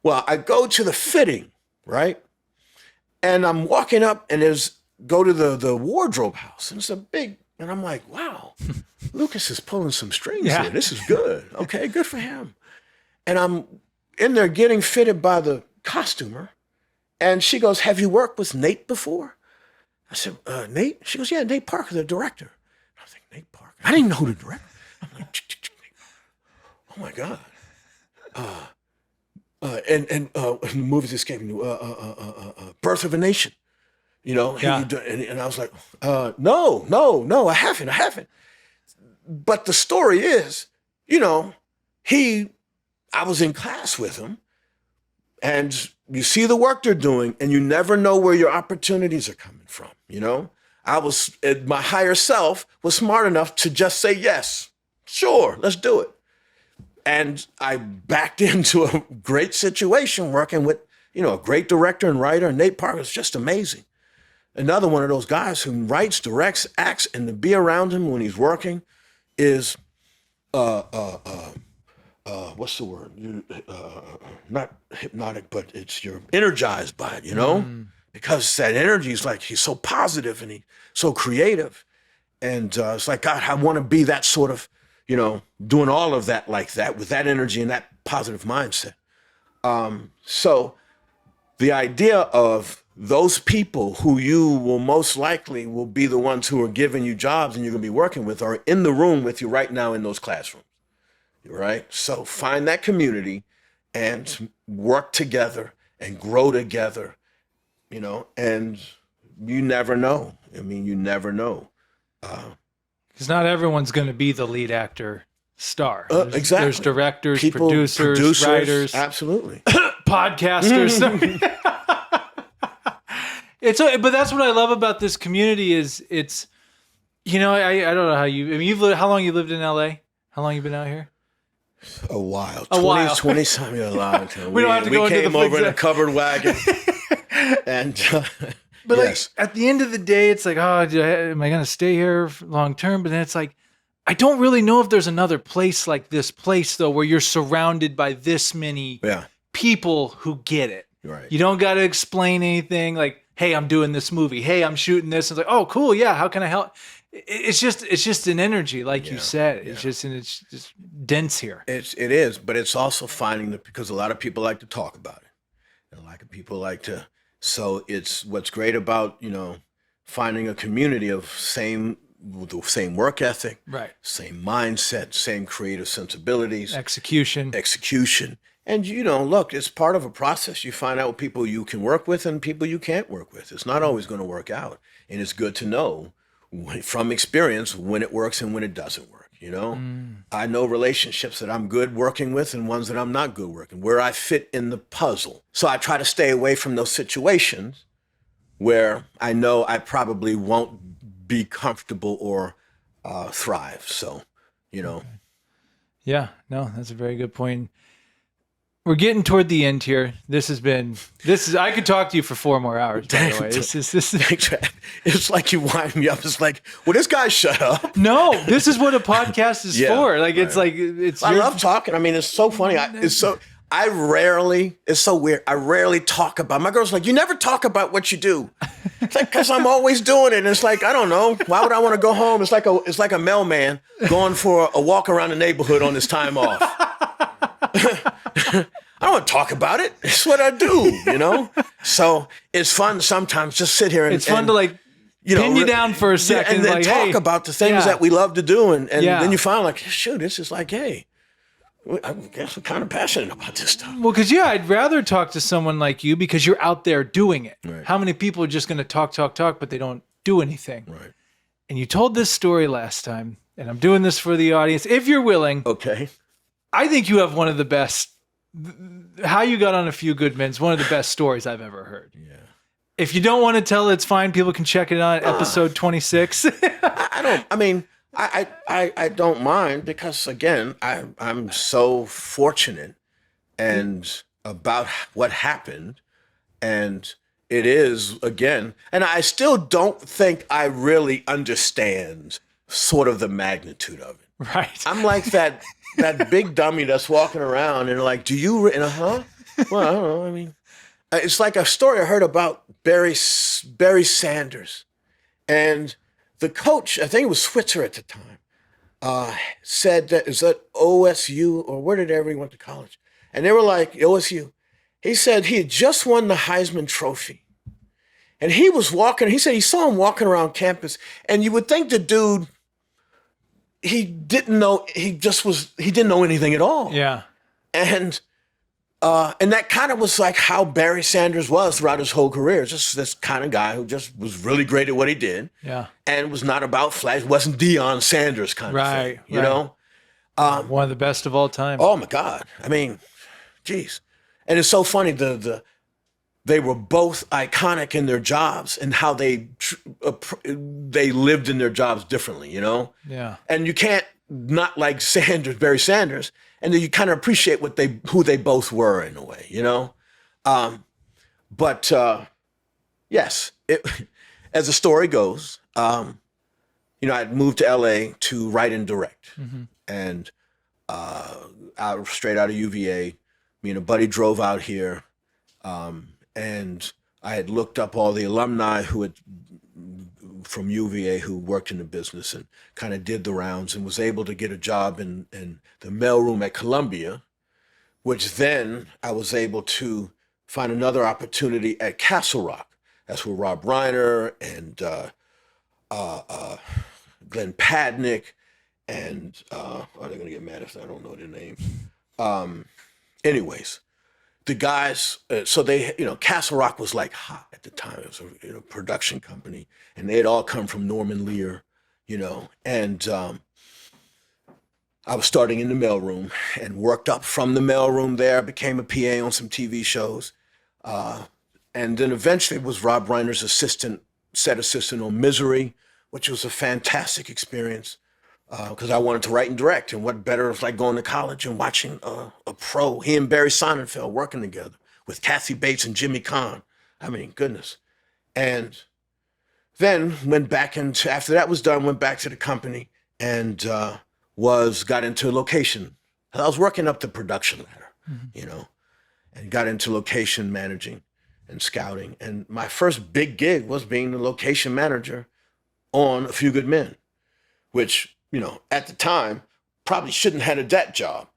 Well, I go to the fitting, right? And I'm walking up and go to the wardrobe house. And it's a big, and I'm like, wow, Lucas is pulling some strings here. This is good. Okay, good for him. And I'm in there getting fitted by the costumer. And she goes, have you worked with Nate before? I said, Nate? She goes, yeah, Nate Parker, the director. I was like, Nate Parker? I didn't even know who the director. I'm like, oh my God. And the movies escaping me, Birth of a Nation. And I was like, no, I haven't. But the story is, I was in class with him, and you see the work they're doing, and you never know where your opportunities are coming from, my higher self was smart enough to just say, yes, sure, let's do it. And I backed into a great situation working with, a great director and writer. Nate Parker is just amazing. Another one of those guys who writes, directs, acts, and to be around him when he's working is, what's the word? Not hypnotic, but you're energized by it, because that energy is like, he's so positive and he's so creative. And it's like, God, I want to be that sort of, doing all of that like that with that energy and that positive mindset. So the idea of those people who you will most likely will be the ones who are giving you jobs and you're going to be working with are in the room with you right now in those classrooms, right? So find that community and work together and grow together, and you never know. You never know. Because not everyone's going to be the lead actor star. Exactly. There's directors, producers, writers. Absolutely. Podcasters. But that's what I love about this community is it's, I don't know how how long you lived in LA? How long you been out here? A while. 20 some years. A long time. We don't have to go into the came over in a covered wagon. And but yes. At the end of the day, it's like, am I going to stay here long term? But then it's like, I don't really know if there's another place like this place though, where you're surrounded by this many people who get it. Right. You don't got to explain anything like, hey, I'm doing this movie. Hey, I'm shooting this. It's like, oh, cool. Yeah. How can I help? It's just an energy, like you said. It's just dense here. It is, but it's also finding because a lot of people like to talk about it. And a lot of people like to. So it's what's great about, finding a community of the same work ethic, right? Same mindset, same creative sensibilities, execution. And, look, it's part of a process. You find out what people you can work with and people you can't work with. It's not always going to work out. And it's good to know from experience when it works and when it doesn't work. I know relationships that I'm good working with and ones that I'm not good working, where I fit in the puzzle. So I try to stay away from those situations where I know I probably won't be comfortable or thrive. So, Okay. Yeah, no, that's a very good point. We're getting toward the end here. I could talk to you for 4 more hours, by the way. It's like you wind me up. It's like, will this guy shut up? No, this is what a podcast is for. Like, right. I love talking. It's so funny. It's so weird. I rarely talk about, my girl's like, you never talk about what you do. It's like, cause I'm always doing it. And it's like, I don't know. Why would I want to go home? It's like a mailman going for a walk around the neighborhood on his time off. I don't want to talk about it. It's what I do, So it's fun sometimes just sit here and it's fun to pin you down for a second and then talk about the things that we love to do, and then you find like, shoot, this is like, hey, I guess we're kind of passionate about this stuff. Well, because I'd rather talk to someone like you because you're out there doing it. Right. How many people are just going to talk, but they don't do anything? Right. And you told this story last time, and I'm doing this for the audience. If you're willing, okay. I think you have one of the best. How you got on A Few Good Men's one of the best stories I've ever heard. Yeah. If you don't want to tell, it's fine. People can check it out, episode 26. I don't mind because again, I'm so fortunate and about what happened, and it is again, and I still don't think I really understand sort of the magnitude of it. Right. I'm like that big dummy that's walking around and like, do you? And well, I don't know. I mean, it's like a story I heard about Barry Sanders, and the coach, I think it was Switzer at the time, said that is that OSU or where did everyone went to college, and they were like OSU. He said he had just won the Heisman Trophy, and he was walking. He said he saw him walking around campus, and you would think the dude. He didn't know. He didn't know anything at all. Yeah. And that kind of was like how Barry Sanders was throughout his whole career. Just this kind of guy who just was really great at what he did. Yeah. And was not about flash. Wasn't Deion Sanders kind of thing. You know? One of the best of all time. Oh my God. I mean, geez. And it's so funny. They were both iconic in their jobs and how they lived in their jobs differently, you know? Yeah. And you can't not like Barry Sanders, and then you kind of appreciate who they both were in a way, you know? But yes, as the story goes, I'd moved to LA to write and direct. Mm-hmm. And straight out of UVA, me and a buddy drove out here, and I had looked up all the alumni from UVA who worked in the business and kind of did the rounds and was able to get a job in the mailroom at Columbia, which then I was able to find another opportunity at Castle Rock. That's where Rob Reiner and Glenn Padnick and they're going to get mad if I don't know their names. Anyways, the guys, so they, Castle Rock was like hot at the time. It was a production company, and they had all come from Norman Lear, and I was starting in the mailroom and worked up from the mailroom there, became a PA on some TV shows, and then eventually was Rob Reiner's set assistant on Misery, which was a fantastic experience. Because I wanted to write and direct, and what better is like going to college and watching a pro, he and Barry Sonnenfeld working together with Kathy Bates and Jimmy Kahn. I mean, goodness. And then after that was done, went back to the company and got into location. I was working up the production ladder, and got into location managing and scouting. And my first big gig was being the location manager on A Few Good Men, which, at the time, probably shouldn't have had that job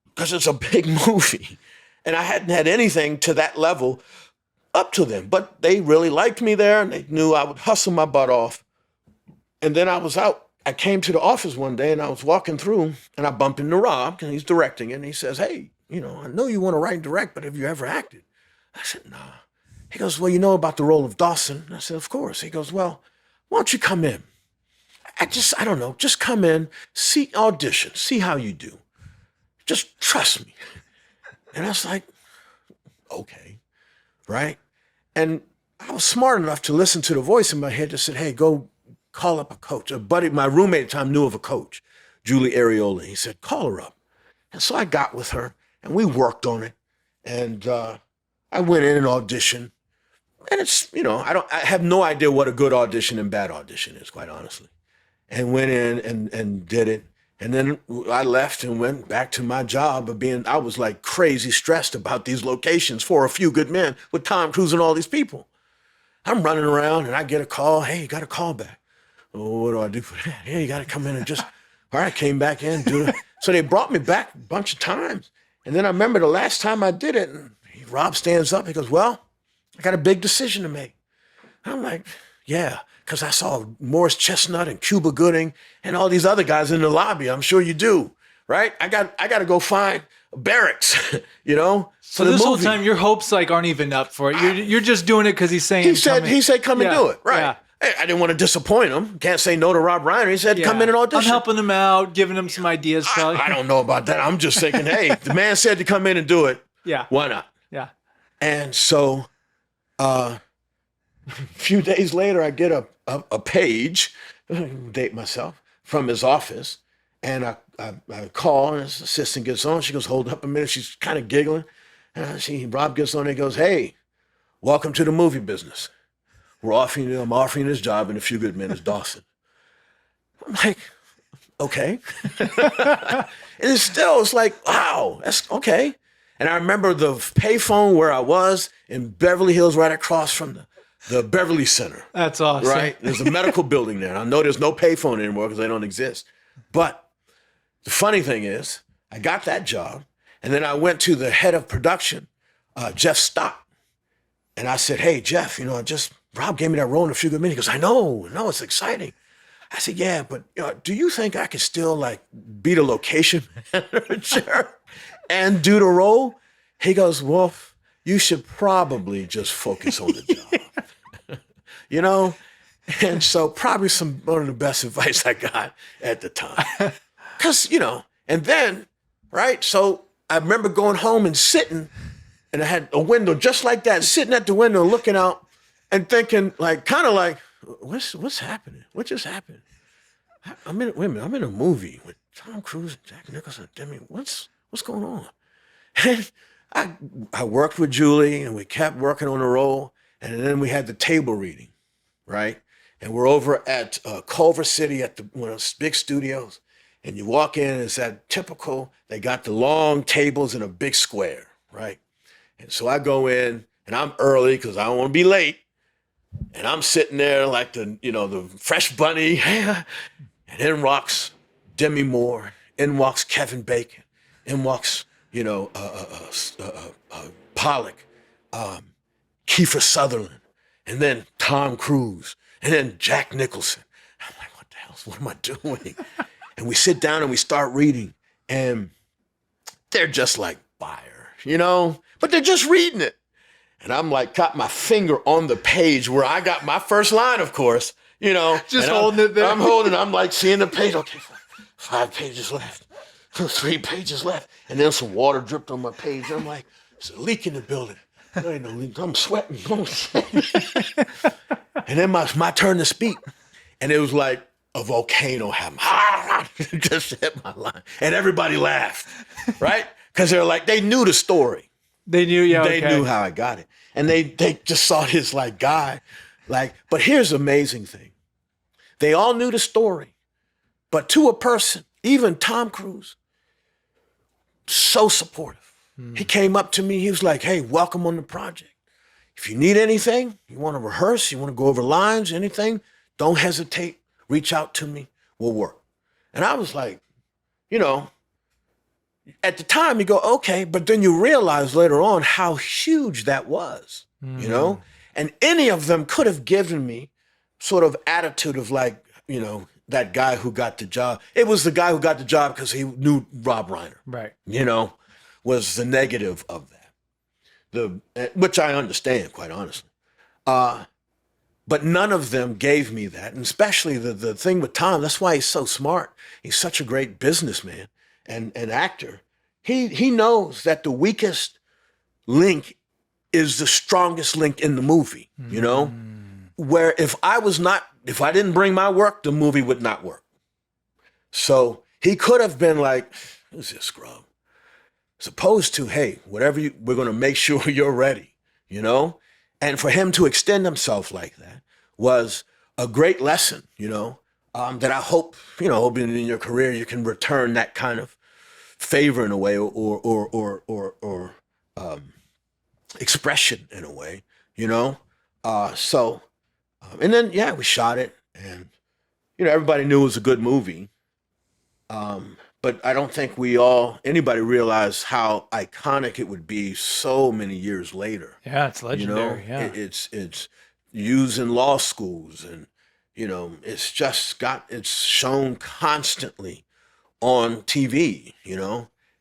because it's a big movie. And I hadn't had anything to that level up to them. But they really liked me there, and they knew I would hustle my butt off. And then I was out. I came to the office one day, and I was walking through, and I bumped into Rob, and he's directing it, and he says, hey, I know you want to write and direct, but have you ever acted? I said, nah. He goes, well, you know about the role of Dawson? I said, of course. He goes, well, why don't you come in? I don't know, just come in, audition, see how you do. Just trust me. And I was like, okay, right? And I was smart enough to listen to the voice in my head that said, hey, go call up a coach. A buddy, my roommate at the time knew of a coach, Julie Areola. He said, call her up. And so I got with her, and we worked on it. And I went in and auditioned. And it's, I have no idea what a good audition and bad audition is, quite honestly. And went in and did it. And then I left and went back to my job of I was like crazy stressed about these locations for A Few Good Men with Tom Cruise and all these people. I'm running around and I get a call. Hey, you got a call back. Oh, what do I do for that? Hey, you got to come in and all right, came back in. So they brought me back a bunch of times. And then I remember the last time I did it, and Rob stands up. He goes, well, I got a big decision to make. I'm like, yeah. Because I saw Morris Chestnut and Cuba Gooding and all these other guys in the lobby. I'm sure you do, right? I got to go find barracks, So this whole time your hopes aren't even up for it. You're just doing it because he's saying. He said, come and do it, right? Yeah. Hey, I didn't want to disappoint him. Can't say no to Rob Reiner. He said, come in and audition. I'm helping him out, giving him some ideas. Probably. I don't know about that. I'm just thinking, hey, the man said to come in and do it. Yeah. Why not? Yeah. And so, a few days later, I get a page, date myself, from his office. And I call, and his assistant gets on. She goes, hold up a minute. She's kind of giggling. And I see Rob gets on and he goes, hey, welcome to the movie business. I'm offering you this job in A Few Good Men as Dawson. I'm like, okay. And it's like, wow, that's okay. And I remember the payphone where I was in Beverly Hills, right across from the Beverly Center. That's awesome. Right? There's a medical building there. I know there's no payphone anymore because they don't exist. But the funny thing is, I got that job, and then I went to the head of production, Jeff Stott. And I said, hey, Jeff, Rob gave me that role in A Few Good Men. He goes, I know, it's exciting. I said, yeah, but do you think I could still be the location manager and do the role? He goes, Wolf, you should probably just focus on the job. And so probably one of the best advice I got at the time. Because, and then, right, so I remember going home and sitting, and I had a window just like that, sitting at the window looking out and thinking kind of like, what's happening? What just happened? I'm in a movie with Tom Cruise and Jack Nicholson. I mean, what's going on? And I worked with Julie, and we kept working on the role, and then we had the table reading, right? And we're over at Culver City at one of those big studios, and you walk in, and it's that typical, they got the long tables in a big square, right? And so I go in, and I'm early because I don't want to be late, and I'm sitting there like the fresh bunny, and in walks Demi Moore, in walks Kevin Bacon, in walks Pollock, Kiefer Sutherland, and then Tom Cruise, and then Jack Nicholson. I'm like, what the hell? What am I doing? And we sit down and we start reading, and they're just like fire, but they're just reading it. And I'm got my finger on the page where I got my first line, of course, Just holding it there. I'm seeing the page. Okay, 5 pages left, 3 pages left. And then some water dripped on my page. I'm like, there's a leak in the building. There ain't no leak. I'm sweating. And then my turn to speak. And it was like a volcano happened. Just hit my line. And everybody laughed, right? Because they knew the story. They knew, yeah, They knew how I got it. And they just saw this guy. But here's the amazing thing. They all knew the story. But to a person, even Tom Cruise, so supportive. He came up to me. He was like, hey, welcome on the project. If you need anything, you want to rehearse, you want to go over lines, anything, don't hesitate. Reach out to me. We'll work. And I was like, at the time you go, okay, but then you realize later on how huge that was, And any of them could have given me sort of attitude of that guy who got the job. It was the guy who got the job because he knew Rob Reiner. Right. Was the negative of that. Which I understand, quite honestly. But none of them gave me that. And especially the thing with Tom, that's why he's so smart. He's such a great businessman and actor. He knows that the weakest link is the strongest link in the movie, Where if I didn't bring my work, the movie would not work. So he could have been like, who's this scrub? As opposed to, hey, we're going to make sure you're ready, And for him to extend himself like that was a great lesson, that I hope, in your career, you can return that kind of favor in a way or expression in a way, and then, yeah, we shot it and, everybody knew it was a good movie. But I don't think anybody realized how iconic it would be so many years later. Yeah, it's legendary. Yeah. It's used in law schools and, it's shown constantly on TV,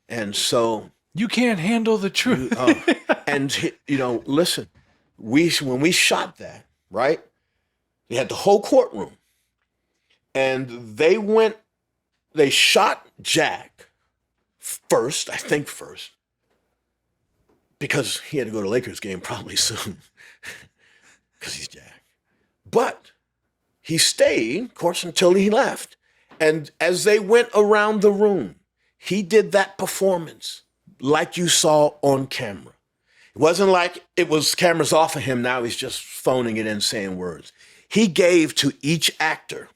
and so. You can't handle the truth. And, listen, when we shot that, right, they had the whole courtroom and they shot Jack first, because he had to go to the Lakers game probably soon, because he's Jack. But he stayed, of course, until he left. And as they went around the room, he did that performance like you saw on camera. It wasn't like it was cameras off of him, now he's just phoning it in, saying words. He gave to each actor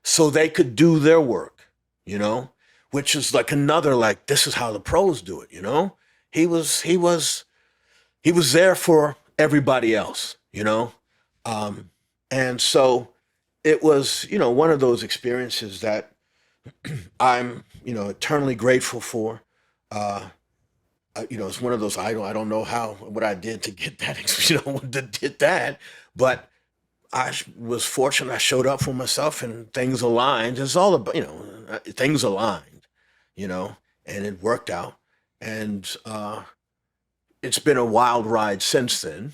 so they could do their work, you know, which is like another, like, this is how the pros do it, you know? He was there for everybody else, you know? And so it was, you know, one of those experiences that I'm, you know, eternally grateful for. You know, it's one of those, I don't know what I did to get that, you know, to get that, but I was fortunate. I showed up for myself and things aligned. It's all about, you know, things aligned, you know, and it worked out. And it's been a wild ride since then,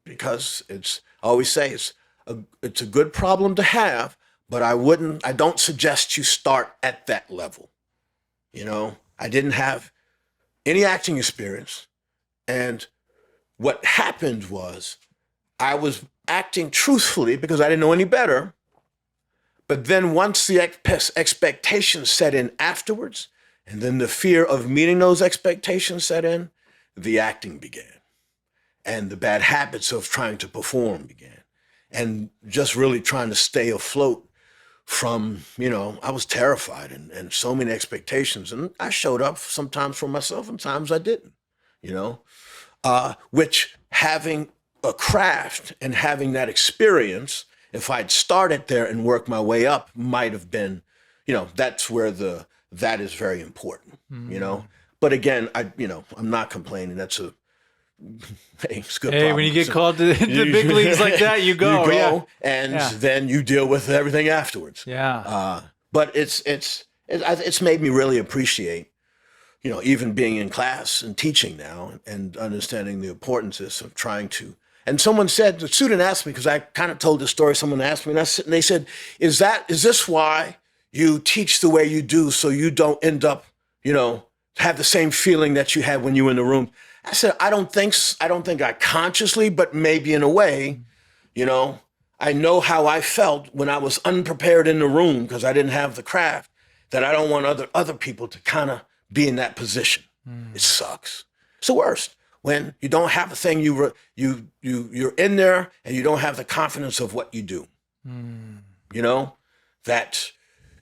because I always say it's a good problem to have, but I don't suggest you start at that level. You know, I didn't have any acting experience. And what happened was I was acting truthfully because I didn't know any better. But then once the expectations set in afterwards, and then the fear of meeting those expectations set in, the acting began. And the bad habits of trying to perform began. And just really trying to stay afloat from, you know, I was terrified and so many expectations. And I showed up sometimes for myself and times I didn't, you know, which having a craft and having that experience, if I'd started there and worked my way up, might have been, you know, that's where that is very important, you know. But again, I'm not complaining. That's hey, it's a good problem. When you get called to the big leagues like that, you go, and then you deal with everything afterwards. Yeah. But it's made me really appreciate, you know, even being in class and teaching now and understanding the importance of trying to. And someone said, the student asked me, because I kind of told this story, someone asked me, and they said, is this why you teach the way you do, so you don't end up, you know, have the same feeling that you had when you were in the room? I said, I don't think I consciously, but maybe in a way, you know, I know how I felt when I was unprepared in the room because I didn't have the craft, that I don't want other people to kind of be in that position. It sucks. It's the worst when you don't have a thing, you're in there and you don't have the confidence of what you do. You know, that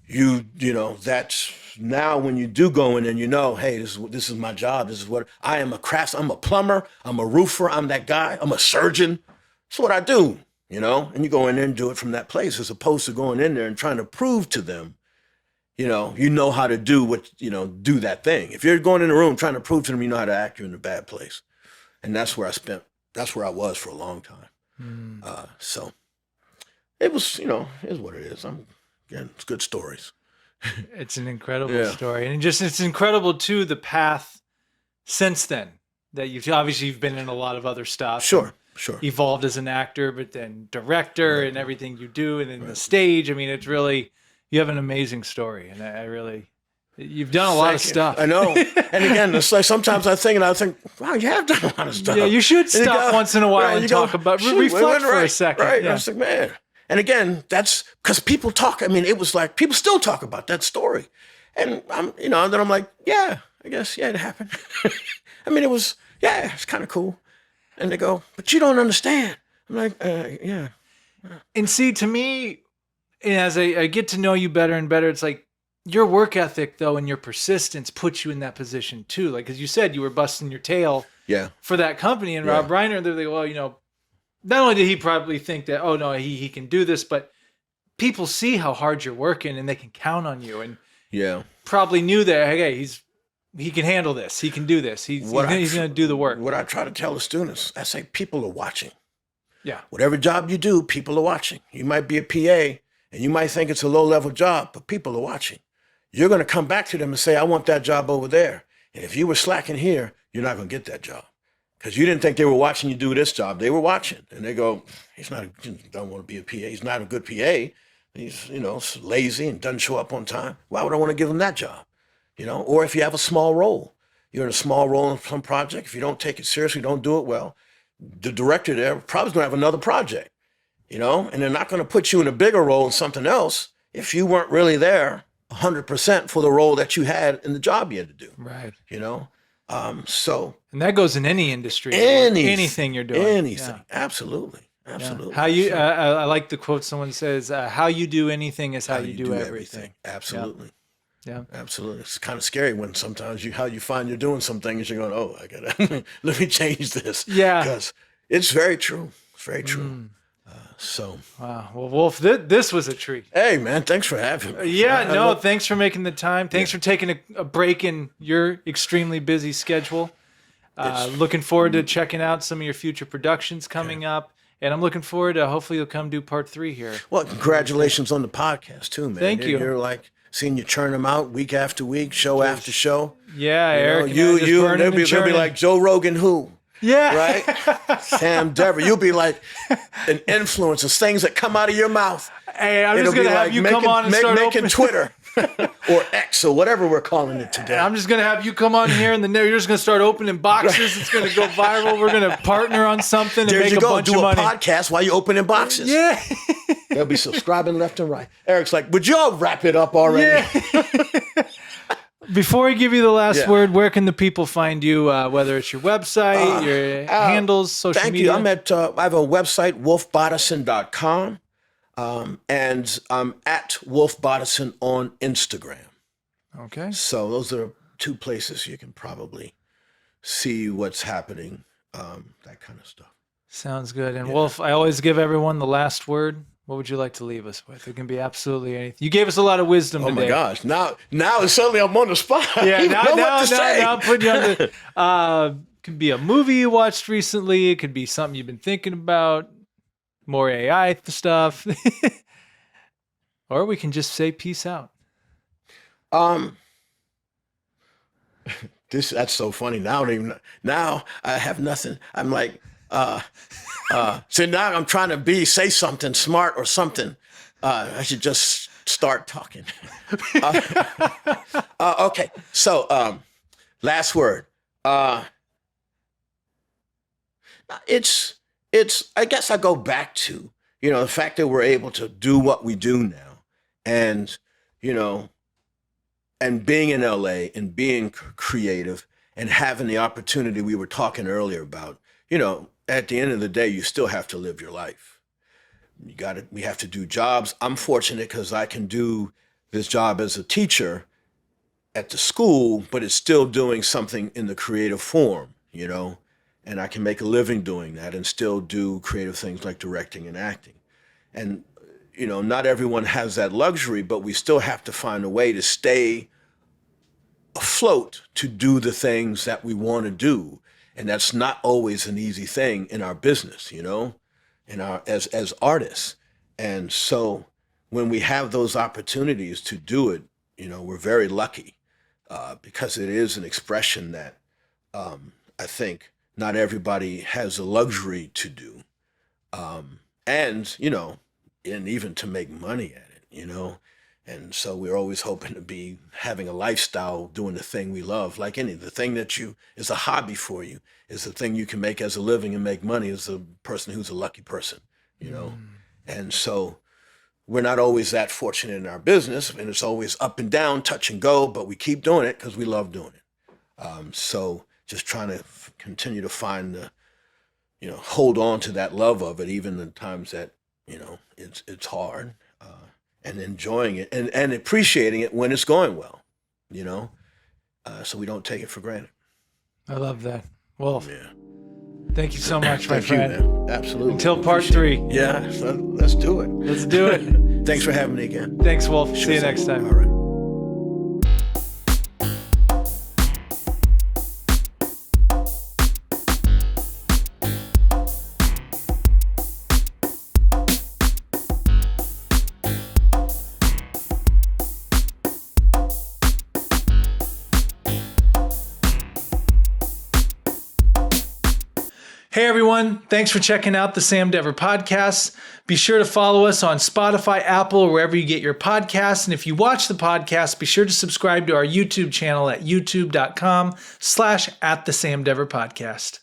you know, that's now when you do go in and you know, hey, this is my job. This is what I am. I'm a plumber. I'm a roofer. I'm that guy. I'm a surgeon. That's what I do, you know, and you go in there and do it from that place, as opposed to going in there and trying to prove to them, you know how to do do that thing. If you're going in the room trying to prove to them you know how to act, you're in a bad place. And that's where I was for a long time. So it was, you know, is what it is. Again, it's good stories. It's an incredible story. And it's incredible too, the path since then, that you've been in a lot of other stuff. Sure. Evolved as an actor, but then director and everything you do, and then the stage. I mean, it's really, you have an amazing story, and I really, you've done a lot of stuff. I know. And again, it's like sometimes I think, wow, you have done a lot of stuff. Yeah, you should stop once in a while and talk about, reflect for a second. Right. Yeah. I was like, man. And again, that's because people talk. I mean, it was like people still talk about that story, and then I'm like, yeah, I guess, yeah, it happened. I mean, it's kind of cool. And they go, but you don't understand. I'm like, yeah. And see, to me, as I get to know you better and better, it's like your work ethic, though, and your persistence puts you in that position too. Like, as you said, you were busting your tail for that company, and Rob Reiner, they're like, well, you know, not only did he probably think that, oh no, he can do this, but people see how hard you're working and they can count on you, and probably knew that, hey, he can handle this, he can do this, he's going to do the work. What I try to tell the students, I say, people are watching. Yeah. Whatever job you do, people are watching. You might be a PA and you might think it's a low-level job, but people are watching. You're going to come back to them and say, I want that job over there. And if you were slacking here, you're not going to get that job. Because you didn't think they were watching you do this job. They were watching. And they go, he don't want to be a PA. He's not a good PA. He's, you know, lazy and doesn't show up on time. Why would I want to give him that job? You know, or if you have a small role, you're in a small role in some project. If you don't take it seriously, don't do it well, the director there probably going to have another project, you know, and they're not going to put you in a bigger role in something else if you weren't really there 100% for the role that you had in the job you had to do. Right. You know? And that goes in any industry, anything you're doing. Anything. Yeah. Absolutely. Absolutely. How you? I like the quote someone says, "How you do anything is how you do everything." Absolutely. Yeah. Absolutely. It's kind of scary when sometimes how you find you're doing some things, you're going, oh, I gotta let me change this. Yeah. Because it's very true. It's very true. So. Wow. Well, Wolf, this was a treat. Hey, man, thanks for having me. Yeah. Thanks for making the time. Thanks for taking a break in your extremely busy schedule. Looking forward to checking out some of your future productions coming up. And I'm looking forward to hopefully you'll come do part 3 here. Well, congratulations on the podcast too, man. Thank you. You're like seeing you churn them out week after week, show after show. Yeah, Eric. They'll be like Joe Rogan who? Yeah. Right? Sam Dever. You'll be like an influencer, things that come out of your mouth. Hey, I'm just going to have you come on and start making Twitter. Or X or whatever we're calling it today. I'm just going to have you come on here and then you're just going to start opening boxes. It's going to go viral. We're going to partner on something and make a bunch of money. Do a podcast while you're opening boxes. Yeah. They'll be subscribing left and right. Eric's like, would y'all wrap it up already? Yeah. Before I give you the last word, where can the people find you? Whether it's your website, your handles, social media? Thank you. I have a website, wolfbodison.com. And I'm at Wolf Bodison on Instagram. Okay. So those are 2 places you can probably see what's happening, that kind of stuff. Sounds good. And Wolf, I always give everyone the last word. What would you like to leave us with? It can be absolutely anything. You gave us a lot of wisdom today. Oh my gosh. Now suddenly I'm on the spot. Yeah, now I'm putting you on the... it could be a movie you watched recently. It could be something you've been thinking about. More AI stuff. Or we can just say peace out. That's so funny. Now I have nothing. I'm like, so now I'm trying to say something smart or something. I should just start talking. Okay. So, last word. I guess I go back to, the fact that we're able to do what we do now and, and being in LA and being creative and having the opportunity we were talking earlier about, at the end of the day, you still have to live your life. We have to do jobs. I'm fortunate because I can do this job as a teacher at the school, but it's still doing something in the creative form, and I can make a living doing that and still do creative things like directing and acting. And, not everyone has that luxury, but we still have to find a way to stay afloat to do the things that we want to do. And that's not always an easy thing in our business, as artists. And so when we have those opportunities to do it, we're very lucky because it is an expression that I think not everybody has the luxury to do. And even to make money at it, And so we're always hoping to be having a lifestyle, doing the thing we love, like the thing that is a hobby for you, is the thing you can make as a living and make money as a person who's a lucky person, And so we're not always that fortunate in our business, and it's always up and down, touch and go, but we keep doing it because we love doing it. So just trying to continue to find hold on to that love of it, even in times that, it's hard, and enjoying it and appreciating it when it's going well, so we don't take it for granted. I love that. Wolf. Yeah. Thank you so much, my Thank friend. you, man. Absolutely. Until part 3. Yeah, so let's do it. Let's do it. Thanks for having me again. Thanks, Wolf. See you next time. All right. Hey everyone, thanks for checking out the Sam Dever podcast. Be sure to follow us on Spotify, Apple, or wherever you get your podcasts. And if you watch the podcast, be sure to subscribe to our YouTube channel at youtube.com/@the Sam Dever podcast.